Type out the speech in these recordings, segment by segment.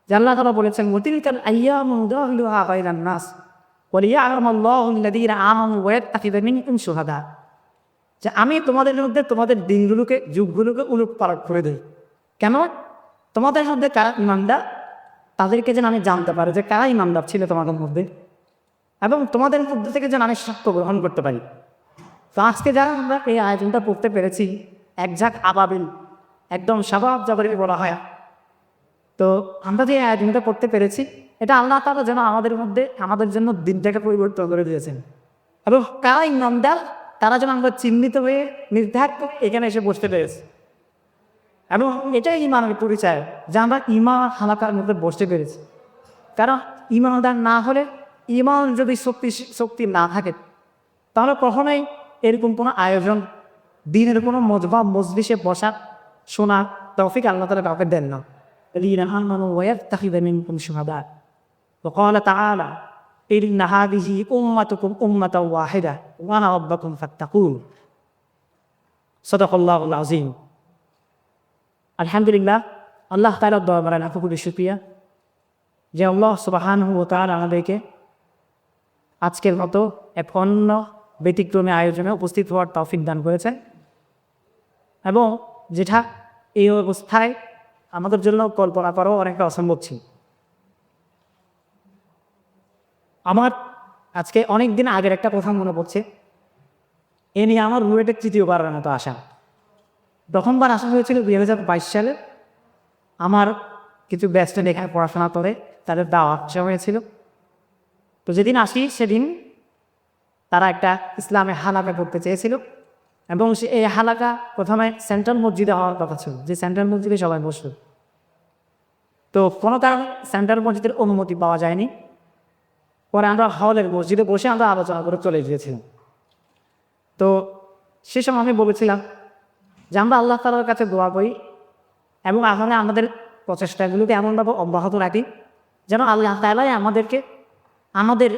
যে আল্লাহ তাআলা বলেছেন ওয়াতিলকাল আইয়ামু দাওলুহা বাইনান নাস ওয়ালিয়া'লামাল্লাহু আল্লাযীনা আমানু ওয়া ইয়াত্তাখিযা মিনকুম শুহাদা, যে আমি তোমাদের মধ্যে তোমাদের দিনগুলোকে যুগগুলোকে উলটপালট করে দেই। কেন? তোমাদের মধ্যে কারা ইমানদার তাদেরকে যেন আমি জানতে পারি যে কারা ইমানদার ছিল তোমাদের মধ্যে, এবং তোমাদের মধ্যে থেকে যেন আমি সাক্ষ্য গ্রহণ করতে পারি। তো আজকে যারা আমরা এই আয়োজনটা পড়তে পেরেছি, এক ঝাঁক আবাবিল, একদম স্বভাব জবরি বলা হয়, তো আমরা যে আয়োজনটা করতে পেরেছি এটা আল্লাহ তাআলা যেন আমাদের মধ্যে আমাদের জন্য দিনটাকে পরিবর্তন করে দিয়েছেন, এবং কারা ইমানদার তারা যেন আমরা চিহ্নিত হয়ে নির্ধারিত করে এখানে এসে বসতে পেরেছি। এবং এটাই ইমানের পরিচয় যে আমরা ইমান হালাকার মধ্যে বসতে পেরেছি। কারণ ইমানদার না হলে, ইমান যদি শক্তি না থাকে, তাহলে কখনোই এরকম কোনো আয়োজন, দিনের কোনো মজবা মজলিসে বসা শোনা তৌফিক আল্লাহ তাআলা কাউকে দেন না। الذين آمنوا ويتخذ منكم شهداء وقال تعالى إن هذه أمتكم أمة واحدة وأنا ربكم فاتقون صدق الله العظيم। আলহামদুলিল্লাহ, আল্লাহ তাআলার দরবারে লাখো কোটি শুকরিয়া যে আল্লাহ সুবহানাহু ওয়া তাআলা আমাদেরকে আজকের মতো এক অন্য ব্যতিক্রমী আয়োজনে উপস্থিত হওয়ার তৌফিক দান করেছেন, এবং যেটা এই অবস্থায় আমাদের জন্য কল্পনা করাও অনেকটা অসম্ভব ছিল। আমার আজকে অনেক দিন আগের একটা কথা মনে পড়ছে, এ নিয়ে আমার রুয়েটে তৃতীয়বারের মতো আসা। প্রথমবার আসা হয়েছিল 2022 সালে। আমার কিছু ব্যস্ত এখানে পড়াশোনা করে তাদের দাওয়াত আসা হয়েছিল। তো যেদিন আসি সেদিন তারা একটা ইসলামে হালাকা করতে চেয়েছিল, এবং এই হালাকা প্রথমে সেন্ট্রাল মসজিদে হওয়ার কথা ছিল, যে সেন্ট্রাল মসজিদে সবাই বসল। তো কোনো কারণে সেন্ট্রাল মসজিদের অনুমতি পাওয়া যায়নি। পরে আমরা হলের মসজিদে বসে আমরা আলোচনা করে চলে গিয়েছিলাম। তো সে সময় আমি বলেছিলাম যে আমরা আল্লাহ তাআলার কাছে দোয়া করি এবং আসলে আমাদের প্রচেষ্টাগুলোকে এমনভাবে অব্যাহত রাখি যেন আল্লাহ তাআলাই আমাদেরকে আমাদের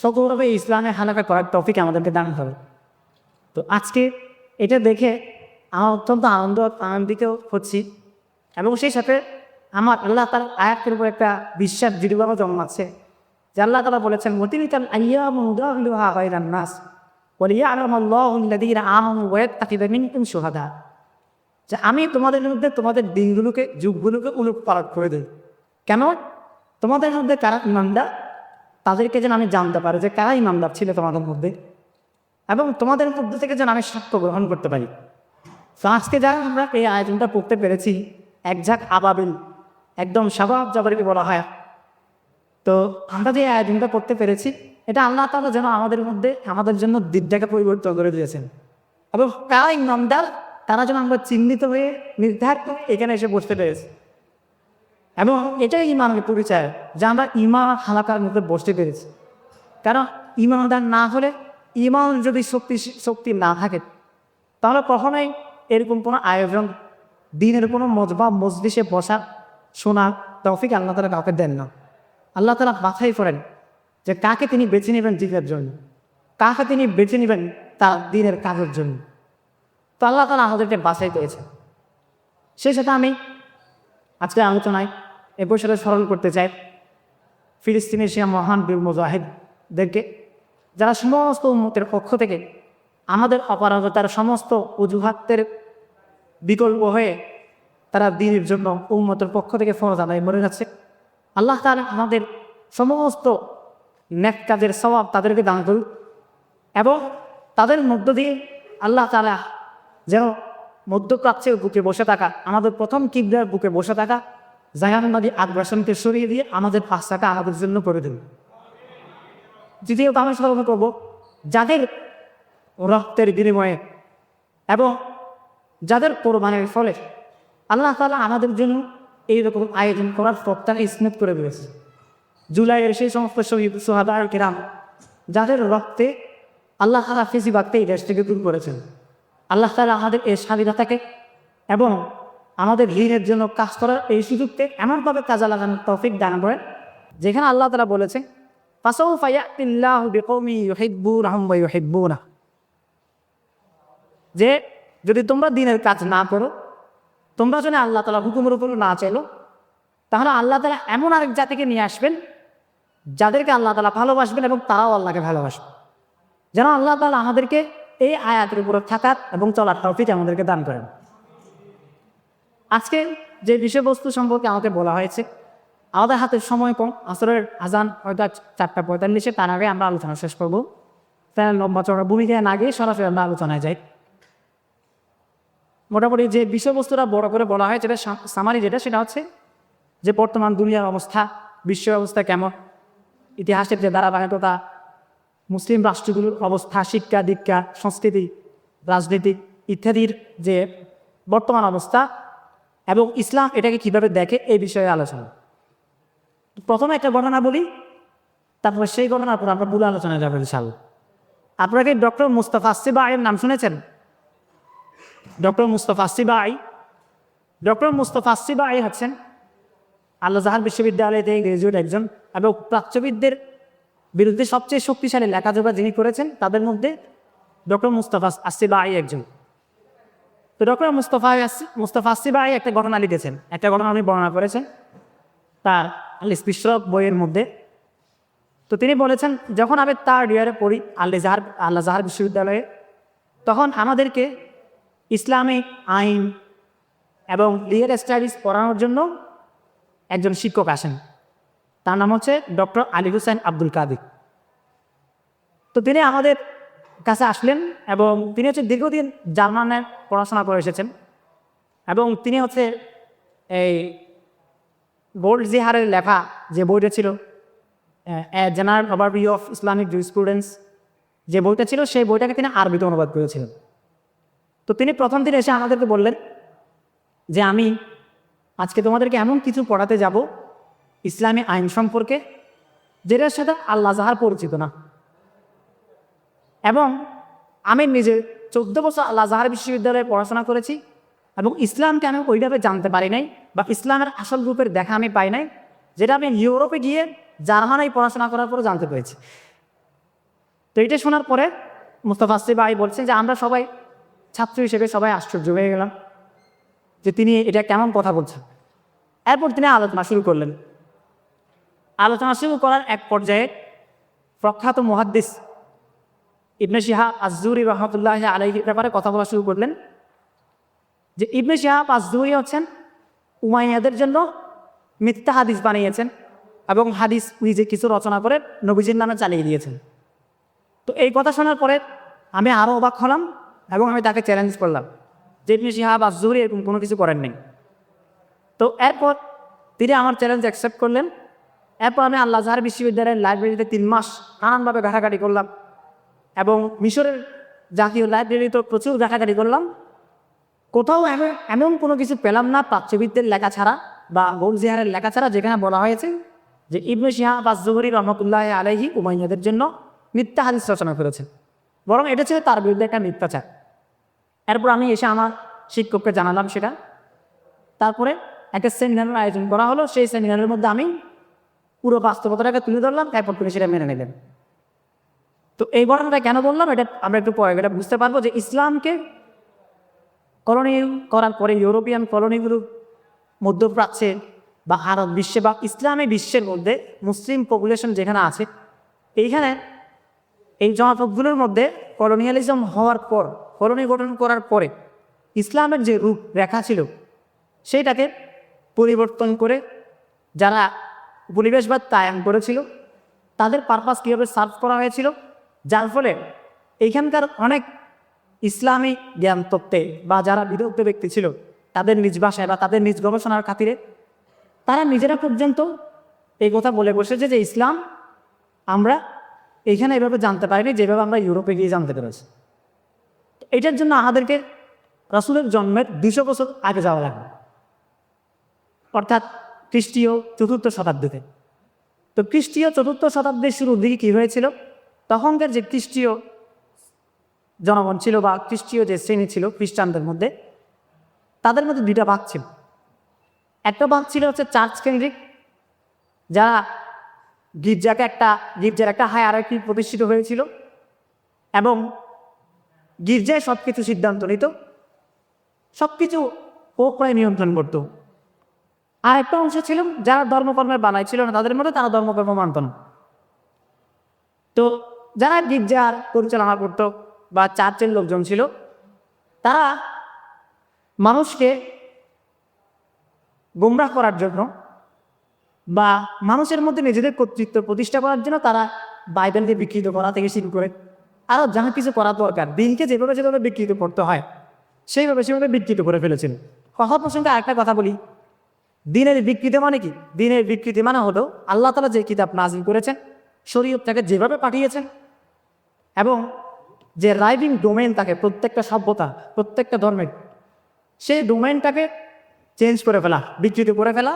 সগৌরবে ইসলামে হালাকা করার তৌফিক আমাদেরকে দান করে। তো আজকে এটা দেখে আমার অত্যন্ত আনন্দিত হচ্ছি, এবং সেই সাথে আমার আল্লাহ তাআলার আয়াতের উপর একটা বিশ্বাস দৃঢ়ভাবে জন্মাচ্ছে যে আল্লাহ তাআলা বলেছেন ওয়াতিলকাল আইয়ামু দাওলুহা বাইনান নাস ওয়ালিয়া'লামাল্লাহু আল্লাযীনা আমানু ওয়া ইয়াত্তাখিযা মিনকুম শুহাদা, যে আমি তোমাদের মধ্যে তোমাদের দিনগুলোকে যুগগুলোকে উলটপালট করে দিই। কেন? তোমাদের মধ্যে কারা ইমানদার তাদেরকে যেন আমি জানতে পারি যে কারা ইমানদার ছিল তোমাদের মধ্যে, এবং তোমাদের মধ্যে থেকে যেন আমি সাক্ষ্য গ্রহণ করতে পারি। তো আজকে যারা আমরা এই আয়োজনটা করতে পেরেছি, এক ঝাঁক আবাবিল, একদম স্বভাব জবরি বলা হয়, তো আমরা যে আয়োজনটা করতে পেরেছি এটা আল্লাহ তাআলা যেন আমাদের মধ্যে আমাদের জন্য দিনটাকে পরিবর্তন করে দিয়েছেন, এবং কারা ইমানদার তারা যেন আমরা চিহ্নিত হয়ে নির্ধারিত করে এখানে এসে বসতে পেরেছি। এবং এটাই ইমানের পরিচয় যে আমরা ইমান হালাকার মধ্যে বসতে পেরেছি। কারণ ইমানদার না হলে, ইমান যদি শক্তি না থাকে, তাহলে কখনোই এরকম কোনো আয়োজন, দিনের কোনো মজবা মজলিসে বসা শোনা তৌফিক আল্লাহ তাআলা কাউকে দেন না। আল্লাহ তাআলা বাছাই করেন যে কাকে তিনি বেছে নেবেন দিনের জন্য, কাকে তিনি বেছে নেবেন তার দিনের কাজের জন্য। তো আল্লাহ তাআলা আমাদেরকে বাছাই করেছেন। সেই সাথে আমি আজকে আলোচনায় এ বছরে স্মরণ করতে চাই ফিলিস্তিনের সে মহান বীর মুজাহিদদেরকে, যারা সমস্ত উম্মতের পক্ষ থেকে আমাদের অপারগতার সমস্ত অজুহাতের বিকল্প হয়ে তারা দিনের জন্য উম্মতের পক্ষ থেকে ফরজ আদায় মরে যাচ্ছে। আল্লাহ তাআলা আমাদের সমস্ত নেক কাজের সওয়াব তাদেরকে দান করুন, এবং তাদের মধ্য দিয়ে আল্লাহ তাআলা যেন মধ্যপ্রাচ্যের বুকে বসে থাকা, আমাদের প্রথম কিবলার বুকে বসে থাকা জাহান্নামী আগ্রাসনকে সরিয়ে দিয়ে আমাদের পাশটাকে আমাদের জন্য করে দেবে। দ্বিতীয়ত আমি স্মরণ করব যাদের রক্তের বিনিময়ে এবং যাদের কোরবানির ফলে আল্লাহ তাআলা আমাদের জন্য এইরকম আয়োজন করার প্রত্যাশা স্মৃত করে দিয়েছে। জুলাইয়ের সেই সমস্ত শহীদ সুহাদা কিরাম যাদের রক্তে আল্লাহ তাআলা ফেসিবাদকে এই দেশ থেকে দূর করেছেন। আল্লাহ তাআলা আমাদের এই স্বাধীনতাকে এবং আমাদের দিনের জন্য কাজ করার এই সুযোগকে এমনভাবে কাজে লাগানোর তৌফিক দান করেন যেখানে আল্লাহ তাআলা বলেছেন ফাসাউফা ইয়াতিল্লাহু বিকওমিন ইউহিব্বুনাহুম ওয়া ইউহিব্বুনাহু, যে যদি তোমরা দিনের কাজ না করো তোমরা যদি আল্লাহ তাআলা হুকুমের উপর না চলো, তাহলে আল্লাহ তাআলা এমন আরেক জাতিকে নিয়ে আসবেন যাদেরকে আল্লাহ তাআলা ভালোবাসবেন এবং তারাও আল্লাহকে ভালোবাসবে। যেন আল্লাহ তাআলা আমাদেরকে এই আয়াতের উপরে থাকার এবং চলার তৌফিক আমাদেরকে দান করেন। আজকে যে বিষয়বস্তু সম্পর্কে আমাকে বলা হয়েছে, আমাদের হাতে সময় কম, আসরের আজান হয়তো 4:45, তার আগে আমরা আলোচনা শেষ করবো। তাই লম্বা চড়া ভূমিকায় না গিয়ে সরাসরি আমরা আলোচনায় যাই। মোটামুটি যে বিষয়বস্তুটা বড় করে বলা হয়, যেটা সামারি সেটা হচ্ছে যে বর্তমান দুনিয়ার অবস্থা, বিশ্ব অবস্থা কেমন, ইতিহাসের যে ধারাবাহিকতা, মুসলিম রাষ্ট্রগুলোর অবস্থা, শিক্ষা দীক্ষা, সংস্কৃতি, রাজনীতি ইত্যাদির যে বর্তমান অবস্থা এবং ইসলাম এটাকে কিভাবে দেখে, এই বিষয়ে আলোচনা। প্রথমে একটা ঘটনা বলি, তারপরে সেই ঘটনার পর আমরা মূল আলোচনায় যাবো ইনশাআল্লাহ। আপনারা কি ডক্টর মুস্তাফা আসিবাইয়ের নাম শুনেছেন? ডক্টর মুস্তাফা আসিবাই, ডক্টর মুস্তাফা আসিবাই হচ্ছেন আল আজহার বিশ্ববিদ্যালয়তে গ্রাজুয়েট একজন এবং প্রাচ্যবিদদের বিরুদ্ধে সবচেয়ে শক্তিশালী লেখাজোখা যিনি করেছেন তাদের মধ্যে ডক্টর মুস্তাফা আসিবাই একজন। তো ডক্টর মুস্তাফা আসিবাই একটা ঘটনা লিখেছেন, একটা ঘটনা উনি বর্ণনা করেছেন তার আল ইসতিশরাক বইয়ের মধ্যে। তো তিনি বলেছেন, যখন আমি থার্ড ইয়ারে পড়ি আল আজহার বিশ্ববিদ্যালয়ে, তখন আমাদেরকে ইসলামিক আইন এবং লিগাল স্টাডিজ পড়ানোর জন্য একজন শিক্ষক আসেন। তার নাম হচ্ছে ডক্টর আলী হুসাইন আব্দুল কাদির। তো তিনি আমাদের কাছে আসলেন এবং তিনি হচ্ছে দীর্ঘদিন জার্মানের পড়াশোনা করে এসেছেন এবং তিনি হচ্ছে এই গোল্ডজিহারের লেখা যে বইটা ছিল general overview of Islamic jurisprudence, যে বইটা ছিল সেই বইটাকে তিনি আরবিতে অনুবাদ করেছিলেন। তো তিনি প্রথম দিন এসে আমাদেরকে বললেন যে আমি আজকে তোমাদেরকে এমন কিছু পড়াতে যাব ইসলামী আইন সম্পর্কে যেটার সাথে আল আজহার পরিচিত না, এবং আমি নিজে 14 বছর আল আজহার বিশ্ববিদ্যালয়ে পড়াশোনা করেছি এবং ইসলামকে আমি ওইভাবে জানতে পারি নাই বা ইসলামের আসল রূপের দেখা আমি পাই নাই, যেটা আমি ইউরোপে গিয়ে জার্মানায় পড়াশোনা করার পরে জানতে পেরেছি। তো এটা শোনার পরে মুস্তাফা আসিবাই বলছেন যে আমরা সবাই ছাত্র হিসেবে সবাই আশ্চর্য হয়ে গেলাম যে তিনি এটা কেমন কথা বলছেন। এরপর তিনি আলোচনা শুরু করলেন। আলোচনা শুরু করার এক পর্যায়ে প্রখ্যাত মুহাদ্দিস ইবনে শিহাব আজ-জুহরি রহমতুল্লাহ আলাইহির ব্যাপারে কথা বলা শুরু করলেন যে ইবনে শিহাব আজ-জুহরি হচ্ছেন উমাইয়াদের জন্য মিথ্যা হাদিস বানিয়েছেন এবং হাদিস নিজে কিছু রচনা করে নবীজির নামে চালিয়ে দিয়েছেন। তো এই কথা শোনার পরে আমি আরও অবাক হলাম এবং আমি তাকে চ্যালেঞ্জ করলাম যে ইবনে শিহাব আজ-জুহরি এরকম কোনো কিছু করেন নাই। তো এরপর তিনি আমার চ্যালেঞ্জ অ্যাকসেপ্ট করলেন। এরপর আমি আল আজহার বিশ্ববিদ্যালয়ের লাইব্রেরিতে 3 মাস নানানভাবে ঘাটাঘাটি করলাম এবং মিশরের জাতীয় লাইব্রেরিতে প্রচুর ঘাটাঘাটি করলাম। কোথাও এমন কোনো কিছু পেলাম না প্রাচ্যবিদদের লেখা ছাড়া বা গোল্ডজিহারের লেখা ছাড়া যেখানে বলা হয়েছে যে ইবনে শিহাব আজ-জুহরি রহমতুল্লাহ আলাইহি উমাইয়াদের জন্য মিথ্যা হাদিস রচনা করেছেন, বরং এটা ছিল তার বিরুদ্ধে একটা মিথ্যাচার। এরপর আমি এসে আমার শিক্ষককে জানালাম সেটা। তারপরে একটা সেমিনারের আয়োজন করা হলো। সেই সেমিনারের মধ্যে আমি পুরো বাস্তবতাটাকে তুলে ধরলাম, তারপর তিনি সেটা মেনে নিলেন। তো এই ঘটনাটা কেন বললাম এটা আমরা একটু পরে এটা বুঝতে পারবো যে ইসলামকে কলোনি করার পরে ইউরোপিয়ান কলোনিগুলো মধ্যপ্রাচ্যে বা আরব বিশ্বে বা ইসলামী বিশ্বের মধ্যে মুসলিম পপুলেশন যেখানে আছে, এইখানে এই জনপদগুলোর মধ্যে কলোনিয়ালিজম হওয়ার পর, কলোনি গঠন করার পরে ইসলামের যে রূপ রেখা ছিল সেইটাকে পরিবর্তন করে যারা পরিবেশবাদ কায়েম করেছিল তাদের পারপাস কীভাবে সার্ভ করা হয়েছিল, যার ফলে এইখানকার অনেক ইসলামী জ্ঞান তত্ত্বে বা যারা বিদগ্ধ ব্যক্তি ছিল তাদের নিজ ভাষায় বা তাদের নিজ গবেষণার খাতিরে তারা নিজেরা পর্যন্ত এই কথা বলে বসেছে যে ইসলাম আমরা এইখানে এভাবে জানতে পারিনি যেভাবে আমরা ইউরোপে গিয়ে জানতে পেরেছি। এটার জন্য আমাদেরকে রাসূলের জন্মের 200 বছর আগে যাওয়া লাগবে, অর্থাৎ খ্রিস্টীয় 4র্থ শতাব্দীতে। তো খ্রিস্টীয় 4র্থ শতাব্দীর শুরুর দিকে কী হয়েছিল, তখনকার যে খ্রিস্টীয় জনগণ ছিল বা খ্রিস্টীয় যে শ্রেণী ছিল খ্রিস্টানদের মধ্যে, তাদের মধ্যে 2টা ভাগ ছিল। একটা ভাগ ছিল হচ্ছে চার্চ কেন্দ্রিক, যারা গির্জার একটা হায়ারার্কি প্রতিষ্ঠিত হয়েছিল এবং গির্জায় সব কিছু সিদ্ধান্ত নিত, সব কিছু ও প্রায় নিয়ন্ত্রণ করত। আর একটা অংশ ছিল যারা ধর্মকর্মের বানাই ছিল না, তাদের মধ্যে তারা ধর্মকর্ম মানত না। তো যারা গির্জার পরিচালনা করতো বা চার্চের লোকজন ছিল, তারা মানুষকে গোমরাহ করার জন্য বা মানুষের মধ্যে নিজেদের কর্তৃত্ব প্রতিষ্ঠা করার জন্য তারা বাইবেলকে বিকৃত করা থেকে শুরু করে আরও যাহা কিছু করা দরকার, দিনকে যেভাবে যেভাবে বিকৃত করতে হয় সেভাবে বিকৃত করে ফেলেছেন। কথা প্রসঙ্গে আরেকটা কথা বলি, দিনের বিকৃতি মানে কি? দিনের বিকৃতি মানে হলো আল্লাহ তাআলা যে কিতাব নাজিল করেছেন, শরীয়তটাকে যেভাবে পাঠিয়েছেন, এবং যে রাইভিং ডোমেন থাকে প্রত্যেকটা সভ্যতা, প্রত্যেকটা ধর্মের, সেই ডোমেনটাকে চেঞ্জ করে ফেলা, বিকৃত করে ফেলা,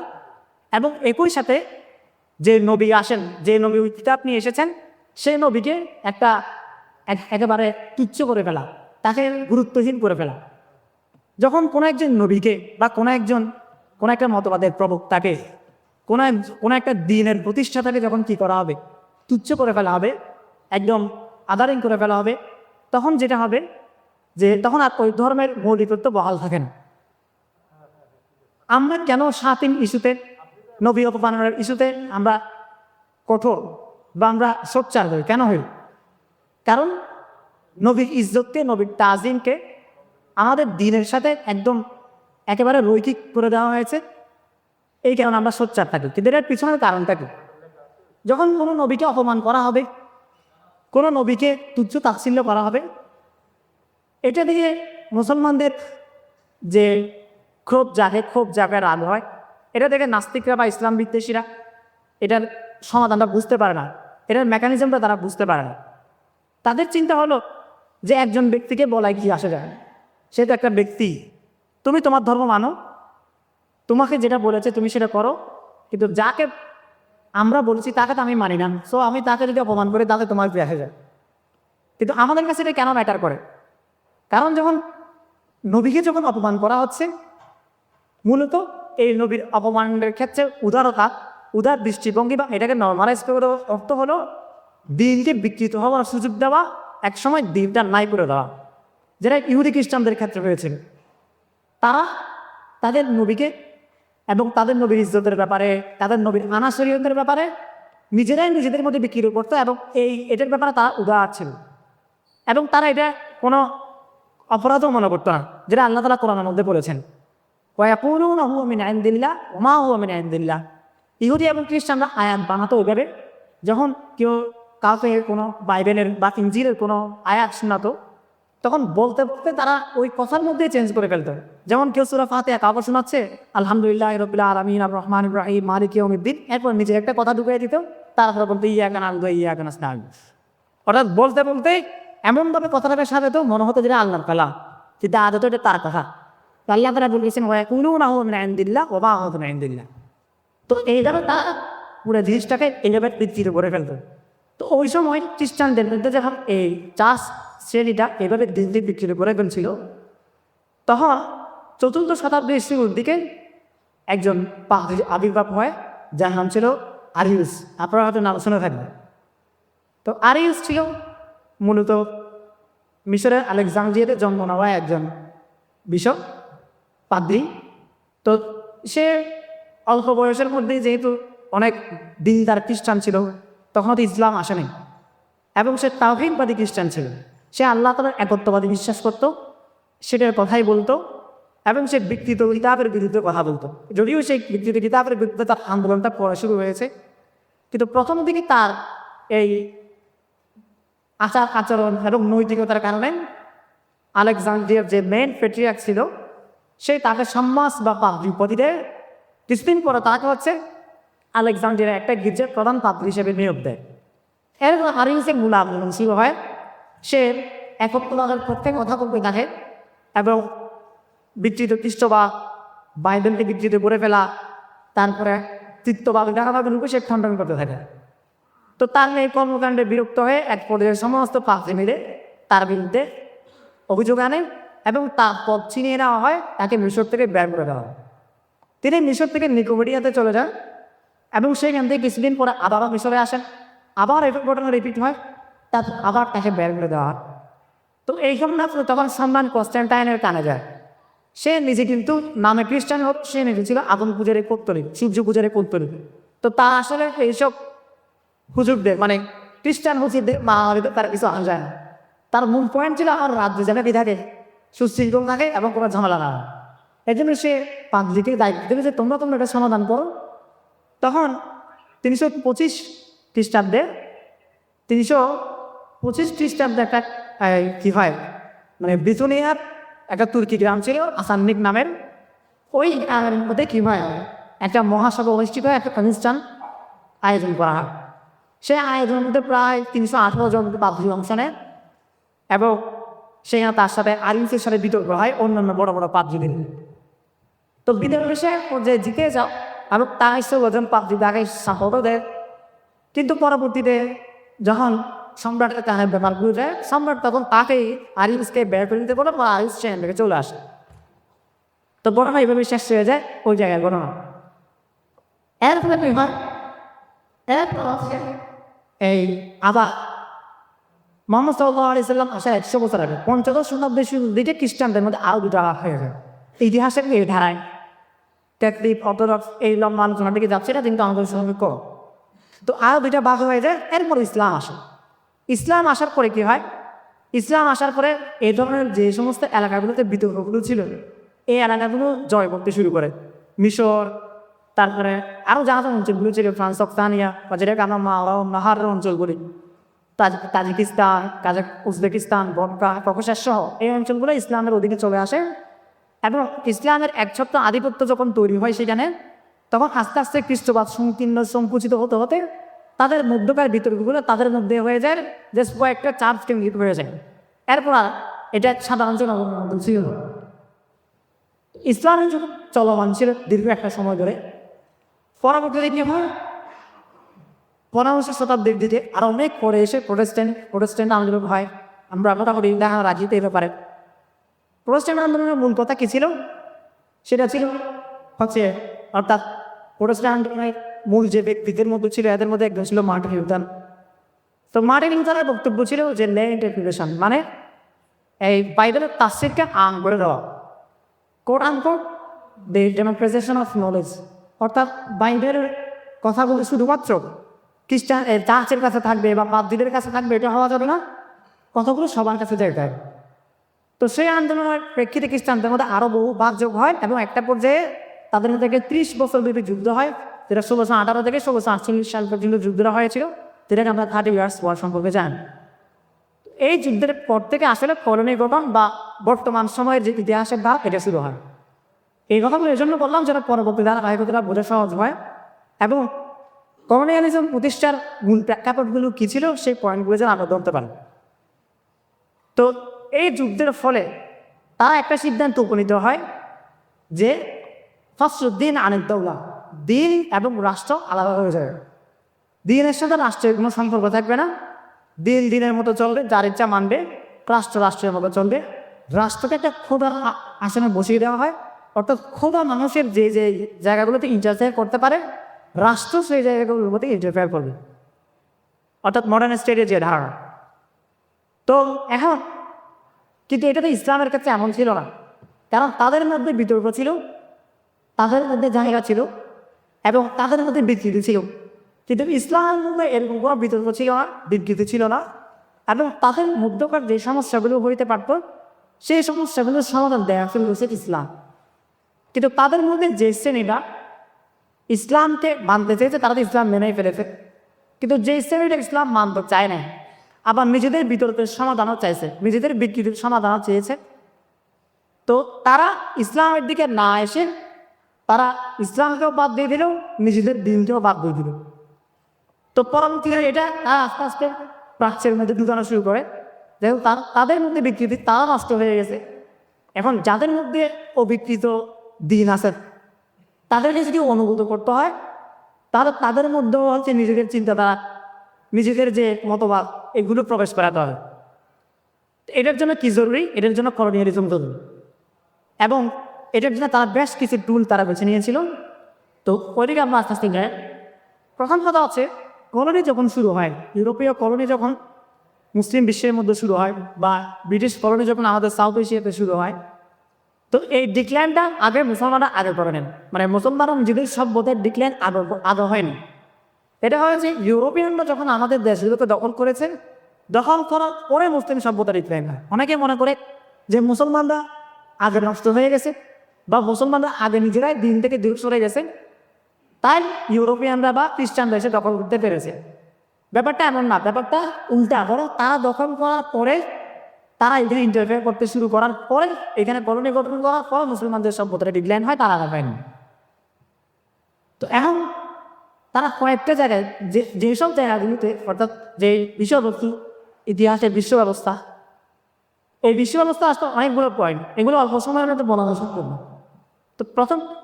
এবং একই সাথে যে নবী আসেন, যে নবী ওই কিতাব নিয়ে এসেছেন, সেই নবীকে একেবারে তুচ্ছ করে ফেলা, তাকে গুরুত্বহীন করে ফেলা। যখন কোনো একজন নবীকে বা কোনো একটা মতবাদের প্রবক্তাকে, কোনো একটা দিনের প্রতিষ্ঠাতাকে যখন কি করা হবে, তুচ্ছ করে ফেলা হবে, একদম আদারিং করে ফেলা হবে, তখন যেটা হবে যে তখন আর ওই ধর্মের মৌলিকত্ব বহাল থাকে না। আমরা কেন স্বাধীন ইস্যুতে, নবী অপমানের ইস্যুতে আমরা কঠোর বা আমরা সোচ্চার হই, কেন হই? কারণ নবীর ইজ্জতকে, নবীর তাজিমকে আমাদের দিনের সাথে একদম একেবারে রৈখিক করে দেওয়া হয়েছে। এই কারণে আমরা সোচ্চার থাকি। কিন্তু এর পিছনের কারণটা কি? যখন কোনো নবীকে অপমান করা হবে, কোনো নবীকে তুচ্ছ তাচ্ছিল্য করা হবে, এটা দিয়ে মুসলমানদের যে ক্ষোভ জাগে রাগ হয়, এটা দেখে নাস্তিকরা বা ইসলাম বিদ্বেষীরা এটার সমাধানটা বুঝতে পারে না, এটার মেকানিজমটা তারা বুঝতে পারে না। তাদের চিন্তা হলো যে একজন ব্যক্তিকে বলাই কি আসে যায়, সে তো একটা ব্যক্তি, তুমি তোমার ধর্ম মানো, তোমাকে যেটা বলেছে তুমি সেটা করো, কিন্তু যাকে আমরা বলছি তাকে তো আমি মানি না, সো আমি তাকে যদি অপমান করি তাহলে তোমার কি আসে যায়। কিন্তু আমাদের কাছে এটা কেন ম্যাটার করে? কারণ যখন নবীকে যখন অপমান করা হচ্ছে, মূলত এই নবীর অপমানের ক্ষেত্রে উদার দৃষ্টিভঙ্গি বা এটাকে নর্মালাইজ করে অর্থ হলো দিনকে বিকৃত হওয়ার সুযোগ দেওয়া, একসময় দিনটা নাই করে দেওয়া, যেটা ইহুদি খ্রিস্টানদের ক্ষেত্রে হয়েছিল। তারা তাদের নবীকে এবং তাদের নবীর ইজ্জতের ব্যাপারে, তাদের নবীর আনা শরীয়তের ব্যাপারে নিজেরাই নিজেদের মধ্যে বিক্রি করতো, এবং এটার ব্যাপারে তারা উদার ছিল, এবং তারা এটা কোনো অপরাধও মনে করতো না, যেটা আল্লাহ তাআলা কোরআনের মধ্যে বলেছেন, ওয়ায়াকুলুনা হুয়া মিন ইনদিল্লাহ ওয়া মা হুয়া মিন ইনদিল্লাহ। ইহুদি এবং খ্রিস্টানরা আয়াত বানাতো ওইভাবে, যখন কেউ কাউকে কোনো বাইবেলের বা ইনজিলের কোনো আয়াত শোনাতো, তখন বলতে বলতে তারা ওই কথার মধ্যে চেঞ্জ করে ফেলতো। যেমন কেউ সূরা ফাতিহা কাউকে শোনাচ্ছে, আলহামদুলিল্লাহ রাব্বিল আলামিন আর রহমানির রহিম মালিকি ইয়াউমিদ্দিন, এরপর নিজে একটা কথা ঢুকিয়ে দিত, তারপরে বলতে ইয়াকা না'বুদু ওয়া ইয়াকা নাস্তাঈন। অর্থাৎ বলতে বলতে এমনভাবে কথাটাকে সাজাতো মনে হতো যেটা আল্লাহর কালাম, কিন্তু আদতে এটা তার কথা। আল্লাহ তাআলা বলেছেন ওয়ায়াকুলুনা হুয়া মিন ইনদিল্লাহ ওয়া মা হুয়া মিন ইনদিল্লাহ। তো এইভাবে তারা পুরো জিনিসটাকে এইভাবে বিকৃত করে ফেলতো। তো ওই সময় খ্রিস্টানদের মধ্যে যখন এই চাষ শ্রেণীটা এইভাবে দিন দিন বিকৃত করে ফেলছিল, তখন ৪র্থ শতাব্দীর শুরুর দিকে একজন পাদ্রীর আবির্ভাব হয়, যার নাম ছিল আরিউস। আপনারা হয়তো নাম শুনে থাকবেন। তো আরিউস ছিল মূলত মিশরের আলেকজান্দ্রিয়াতে জন্ম নেওয়া একজন বিশপ, পাদ্রী। তো সে অল্প বয়সের মধ্যেই যেহেতু অনেক দিনদার খ্রিস্টান ছিল, তখন তো ইসলাম আসেনি, এবং সে তাওহীদবাদী খ্রিস্টান ছিল। সে আল্লাহ তাআলার একত্ববাদী বিশ্বাস করত, সেটার কথাই বলতো, এবং সে বিকৃত কিতাবের বিরুদ্ধে কথা বলতো। যদিও সেই বিকৃত কিতাবের বিরুদ্ধে তার আন্দোলনটা পড়া শুরু হয়েছে, কিন্তু প্রথম দিকে তার এই আচরণ এবং নৈতিকতার কারণে আলেকজান্দ্রিয়ার যে মেন প্যাট্রিয়ার্ক ছিল, সে তাকে সম্মাস বা পাদ্রী উপাধি দেয়। কিছুদিন পরে তাকে আলেকজান্দ্রিয়ার একটা গির্জার প্রধান পাদ্রী হিসেবে নিয়োগ দেয়। এরপর আরিউসের মূল আন্দোলন শুরু হয়। সে একত্ববাদের পক্ষে কথা বলতে থাকে, এবং বিকৃত খ্রিস্ট বা বাইবেলকে বিকৃত করে ফেলা, তারপরে তৃতীয়বাদ রূপে সে খণ্ডন করতে থাকে। তো তার এই কর্মকাণ্ডে বিরক্ত হয়ে এক পর্যায়ে সমস্ত পাদ্রী মিলে তার বিরুদ্ধে অভিযোগ আনে, এবং তার পদ ছিনিয়ে নেওয়া হয়, তাকে মিশর থেকে বের করে দেওয়া হয়। তিনি মিশর থেকে নিকোমেডিয়াতে চলে যান, এবং সেখান থেকে কিছুদিন পরে আবারও মিশরে আসেন। আবার এই ঘটনা রিপিট হয়, তার আবার তাকে বের করে দেওয়া হয়। তো এই ঘটনা তখন সম্রাট কনস্ট্যান্টাইনের কানে যায়, সে নিজে কিন্তু নামে খ্রিস্টান হোক, সে নিজে ছিল আগুন পূজারে কর্তলিক, সূর্য পূজারে কর্তলিক। তো তা আসলে এইসব হুজুরদের মানে খ্রিস্টান হুজুরদের মা তার কিছু আনা যায় না। তার মূল পয়েন্ট ছিল আমার রাজ্য যেন কি থাকে, সুশৃঙ্খল থাকে এবং কোনো ঝামেলা না হয়। এই জন্য সে পাবলিকের দায়িত্ব দেবে যে তোমরা এটা সমাধান করো। তখন 325 খ্রিস্টাব্দে 325 খ্রিস্টাব্দে একটা কি হয় মানে বিথুনিয়ার একটা তুর্কি গ্রাম ছিল আসান্নিক নামের। ওই গ্রামের মধ্যে কি হয় একটা মহাসভা অনুষ্ঠিত হয়, একটা অনুষ্ঠান আয়োজন করা হয়। সেই আয়োজনের মধ্যে প্রায় 318 জন পাবলিক অংশ নেয় এবং সেখানে তার সাথে আরিফের সাথে বিতর্ক হয় অন্যান্য বড় বড় পাবলিকদের। তো বিতর্ক সে যে জিতে যাও এবং তা হিসেবে ওজন পাবলিক আগে সাপোর্টও দেয়। কিন্তু পরবর্তীতে যখন সম্রাটের কাছে ব্যাপারগুলো যায়, সম্রাট তখন তাকেই আরিফকে বের করে দিতে বলে বা আরিফ সেখান থেকে চলে আসে। তো বড় ভাই এইভাবে শেষ হয়ে যায় ওই জায়গায় ঘটনা। এরপরে এই আবার মোহাম্মদ সাল্লাল্লাহু আলাইহি সাল্লাম আসা 100 বছর আগে 15 শতাব্দীর শুরুর দিকে খ্রিস্টানদের মধ্যে আরও দুটা হয়ে যায়। ইতিহাসের এই ধারায় ক্যাথলিক অর্থোডক্স এই লম্বা আলোচনার দিকে যাচ্ছে না, কিন্তু আমাদের সঙ্গে কম। তো আরও দুইটা ভাগ হয়ে যায়। এরপর ইসলাম আসে। ইসলাম আসার পরে কি হয়, ইসলাম আসার পরে এই ধরনের যে সমস্ত এলাকাগুলোতে বিতর্কগুলো ছিল এই এলাকাগুলো জয় করতে শুরু করে। মিশর, তারপরে আরও যা যা অঞ্চলগুলো ছিল ফ্রান্স, অক্সানিয়া বা যেটাকে আমরা নাহারের অঞ্চল বলি, তাজিকিস্তান, উজবেকিস্তান, বনকা, ককেশাস সহ এই অঞ্চলগুলো ইসলামের অধীনে চলে আসে। এবং ইসলামের একচ্ছত্র আধিপত্য যখন তৈরি হয় সেখানে, তখন আস্তে আস্তে খ্রিস্টবাদ সংকীর্ণ সংকুচিত হতে হতে তাদের মধ্যকার বিতর্কগুলো তাদের মধ্যে হয়ে যায়, যে কয়েকটা চাপ কেন্দ্রিত হয়ে যায়। এরপর এটা সাধারণ জনগণের মধ্যে ছিল। ইসলামের যখন চলমান ছিল দীর্ঘ একটা সময় ধরে, পরবর্তীতে কি হয় 15 শতাব্দীর দিকে আর অনেক পরে এসে প্রোটেস্ট্যান্ট আন্দোলন হয়। আমরা মোটামুটি দেখা রাজিতে এই ব্যাপারে প্রোটেস্ট্যান্ট আন্দোলনের মূল কথা কী ছিল, সেটা ছিল হচ্ছে অর্থাৎ প্রোটেস্ট্যান্ট আন্দোলনের মূল যে ব্যক্তিদের মধ্যে ছিল এদের মধ্যে একজন ছিল মার্টিন লুথার। তো মার্টিন লুথারের বক্তব্য ছিল যে লে ইন্টারপ্রিটেশন মানে এই বাইবেলের তাফসীরকে আম করে দেওয়া, quote unquote the democratization of knowledge. অর্থাৎ বাইবেলের কথাগুলো শুধুমাত্র খ্রিস্টান চার্চের কাছে থাকবে বা পাদ্রীদের কাছে থাকবে এটা হওয়া যাবে না, কথাগুলো সবার কাছে যেতে হবে। তো সেই আন্দোলনের প্রেক্ষিতে খ্রিস্টানদের মধ্যে আরও বহু ভাগযোগ হয় এবং একটা পর্যায়ে তাদের মধ্যে 30 বছর ব্যাপী যুদ্ধ হয়, যেটা 1618 থেকে 1648 সাল পর্যন্ত যুদ্ধটা হয়েছিল, যেটাকে আমরা 30 ইয়ার্স ওয়ার সম্পর্কে জানি। এই যুদ্ধের পর থেকে আসলে কলোনি গঠন বা বর্তমান সময়ের যে ইতিহাসের ভাগ এটা শুরু হয়। এই কথাগুলো এই জন্য বললাম যেটা পরবর্তী ধারাবাহিকতা বোঝা সহজ হয় এবং কলোনিয়ালিজম প্রতিষ্ঠার মূল প্রেক্ষাপটগুলো কী ছিল সেই পয়েন্টগুলো যেন আমরা ধরতে পারি। তো এই যুদ্ধের ফলে তারা একটা সিদ্ধান্ত উপনীত হয় যে ফসলুদ্দিন আনিদ্দৌলা, দিন এবং রাষ্ট্র আলাদা হয়ে যাবে। দিনের সাথে রাষ্ট্রের কোনো সম্পর্ক থাকবে না, দিন দিনের মতো চলবে, যার ইচ্ছা মানবে, রাষ্ট্র রাষ্ট্রের মতো চলবে। রাষ্ট্রকে একটা খোদার আসনে বসিয়ে দেওয়া হয়, অর্থাৎ খোদা মানুষের যে যে জায়গাগুলোতে ইন্টারফেয়ার করতে পারে রাষ্ট্র সেই জায়গাগুলোর মধ্যে ইন্টারফেয়ার করবে, অর্থাৎ মডার্ন স্টেটের যে ধারণা। তো এখন কিন্তু এটা তো ইসলামের ক্ষেত্রে এমন ছিল না, কারণ তাদের মধ্যে বিতর্ক ছিল, তাদের মধ্যে জায়গা ছিল এবং তাদের মধ্যে বিকৃতি ছিল। কিন্তু ইসলামের মধ্যে এরকম কোনো বিতর্ক ছিল না, বিকৃতি ছিল না এবং তাদের মধ্যকার যে সমস্যাগুলো হইতে পারত সেই সমস্যাগুলোর সমাধান দেওয়া হচ্ছে ইসলাম। কিন্তু তাদের মধ্যে যে শ্রেণীরা ইসলামকে মানতে চেয়েছে তারা তো ইসলাম মেনেই ফেলেছে, কিন্তু যে শ্রেণীটা ইসলাম মানতে চায় না, আবার নিজেদের বিতর্কের সমাধানও চাইছে, নিজেদের বিকৃতির সমাধানও চেয়েছে, তো তারা ইসলামের দিকে না এসে তারা ইসলামকেও বাদ দিয়ে দিল, নিজেদের দিনকেও বাদ দিয়ে দিল। তো পরবর্তীতে এটা তারা আস্তে আস্তে প্রাচ্যের মধ্যে ঢুকানো শুরু করে, যেহেতু তাদের মধ্যে বিকৃতি তারা নষ্ট হয়ে গেছে। এখন যাদের মধ্যে অবিকৃত দিন আছে তাদেরকে যদি অনুভূত করতে হয় তাহলে তাদের মধ্যেও হচ্ছে নিজেদের চিন্তাধারা, নিজেদের যে মতবাদ এগুলো প্রবেশ করাতে হবে। এটার জন্য কি জরুরি, এটার জন্য কলোনিয়ালিজম জরুরি এবং এটার জন্য তারা বেশ কিছু টুল তারা বেছে নিয়েছিল। তো ওইদিকে আমরা আস্তে আস্তে যাই। প্রথম কথা হচ্ছে কলোনি যখন শুরু হয়, ইউরোপীয় কলোনি যখন মুসলিম বিশ্বের মধ্যে শুরু হয় বা ব্রিটিশ কলোনি যখন আমাদের সাউথ এশিয়াতে শুরু হয়, তো এই ডিক্লাইনটা আগে মুসলমানরা আগে করে নেন, মানে মুসলমানরা নিজেদের সভ্যতার ডিক্লাইন আগে হয়নি। এটা হয়েছে ইউরোপিয়ানরা যখন আমাদের দেশগুলোকে দখল করেছে, দখল করার পরে মুসলিম সভ্যতা ডিক্লাইন হয়। অনেকে মনে করে যে মুসলমানরা আগে নষ্ট হয়ে গেছে বা মুসলমানরা আগে নিজেরাই দিন থেকে দূর সরে গেছে, তাই ইউরোপিয়ানরা বা খ্রিস্টানরা এসে দখল করতে পেরেছে। ব্যাপারটা এমন না, ব্যাপারটা উল্টা। বরং তারা দখল করার পরে, তারা এখানে ইন্টারফেয়ার করতে শুরু করার পরে, এখানে কলোনি গঠন করার পর মুসলমানদের সভ্যতাটা ডিক্লাইন হয়, তারা আগে পায়নি। তো এখন তারা কয়েকটা জায়গায় যেসব জায়গাগুলিতে, অর্থাৎ যে বিষয়বস্তু, ইতিহাসের বিশ্ব ব্যবস্থা, এই বিশ্ব ব্যবস্থা আসলে অনেকগুলো পয়েন্ট, এগুলো অল্প সময়ের মধ্যে বলা সম্ভব না। তো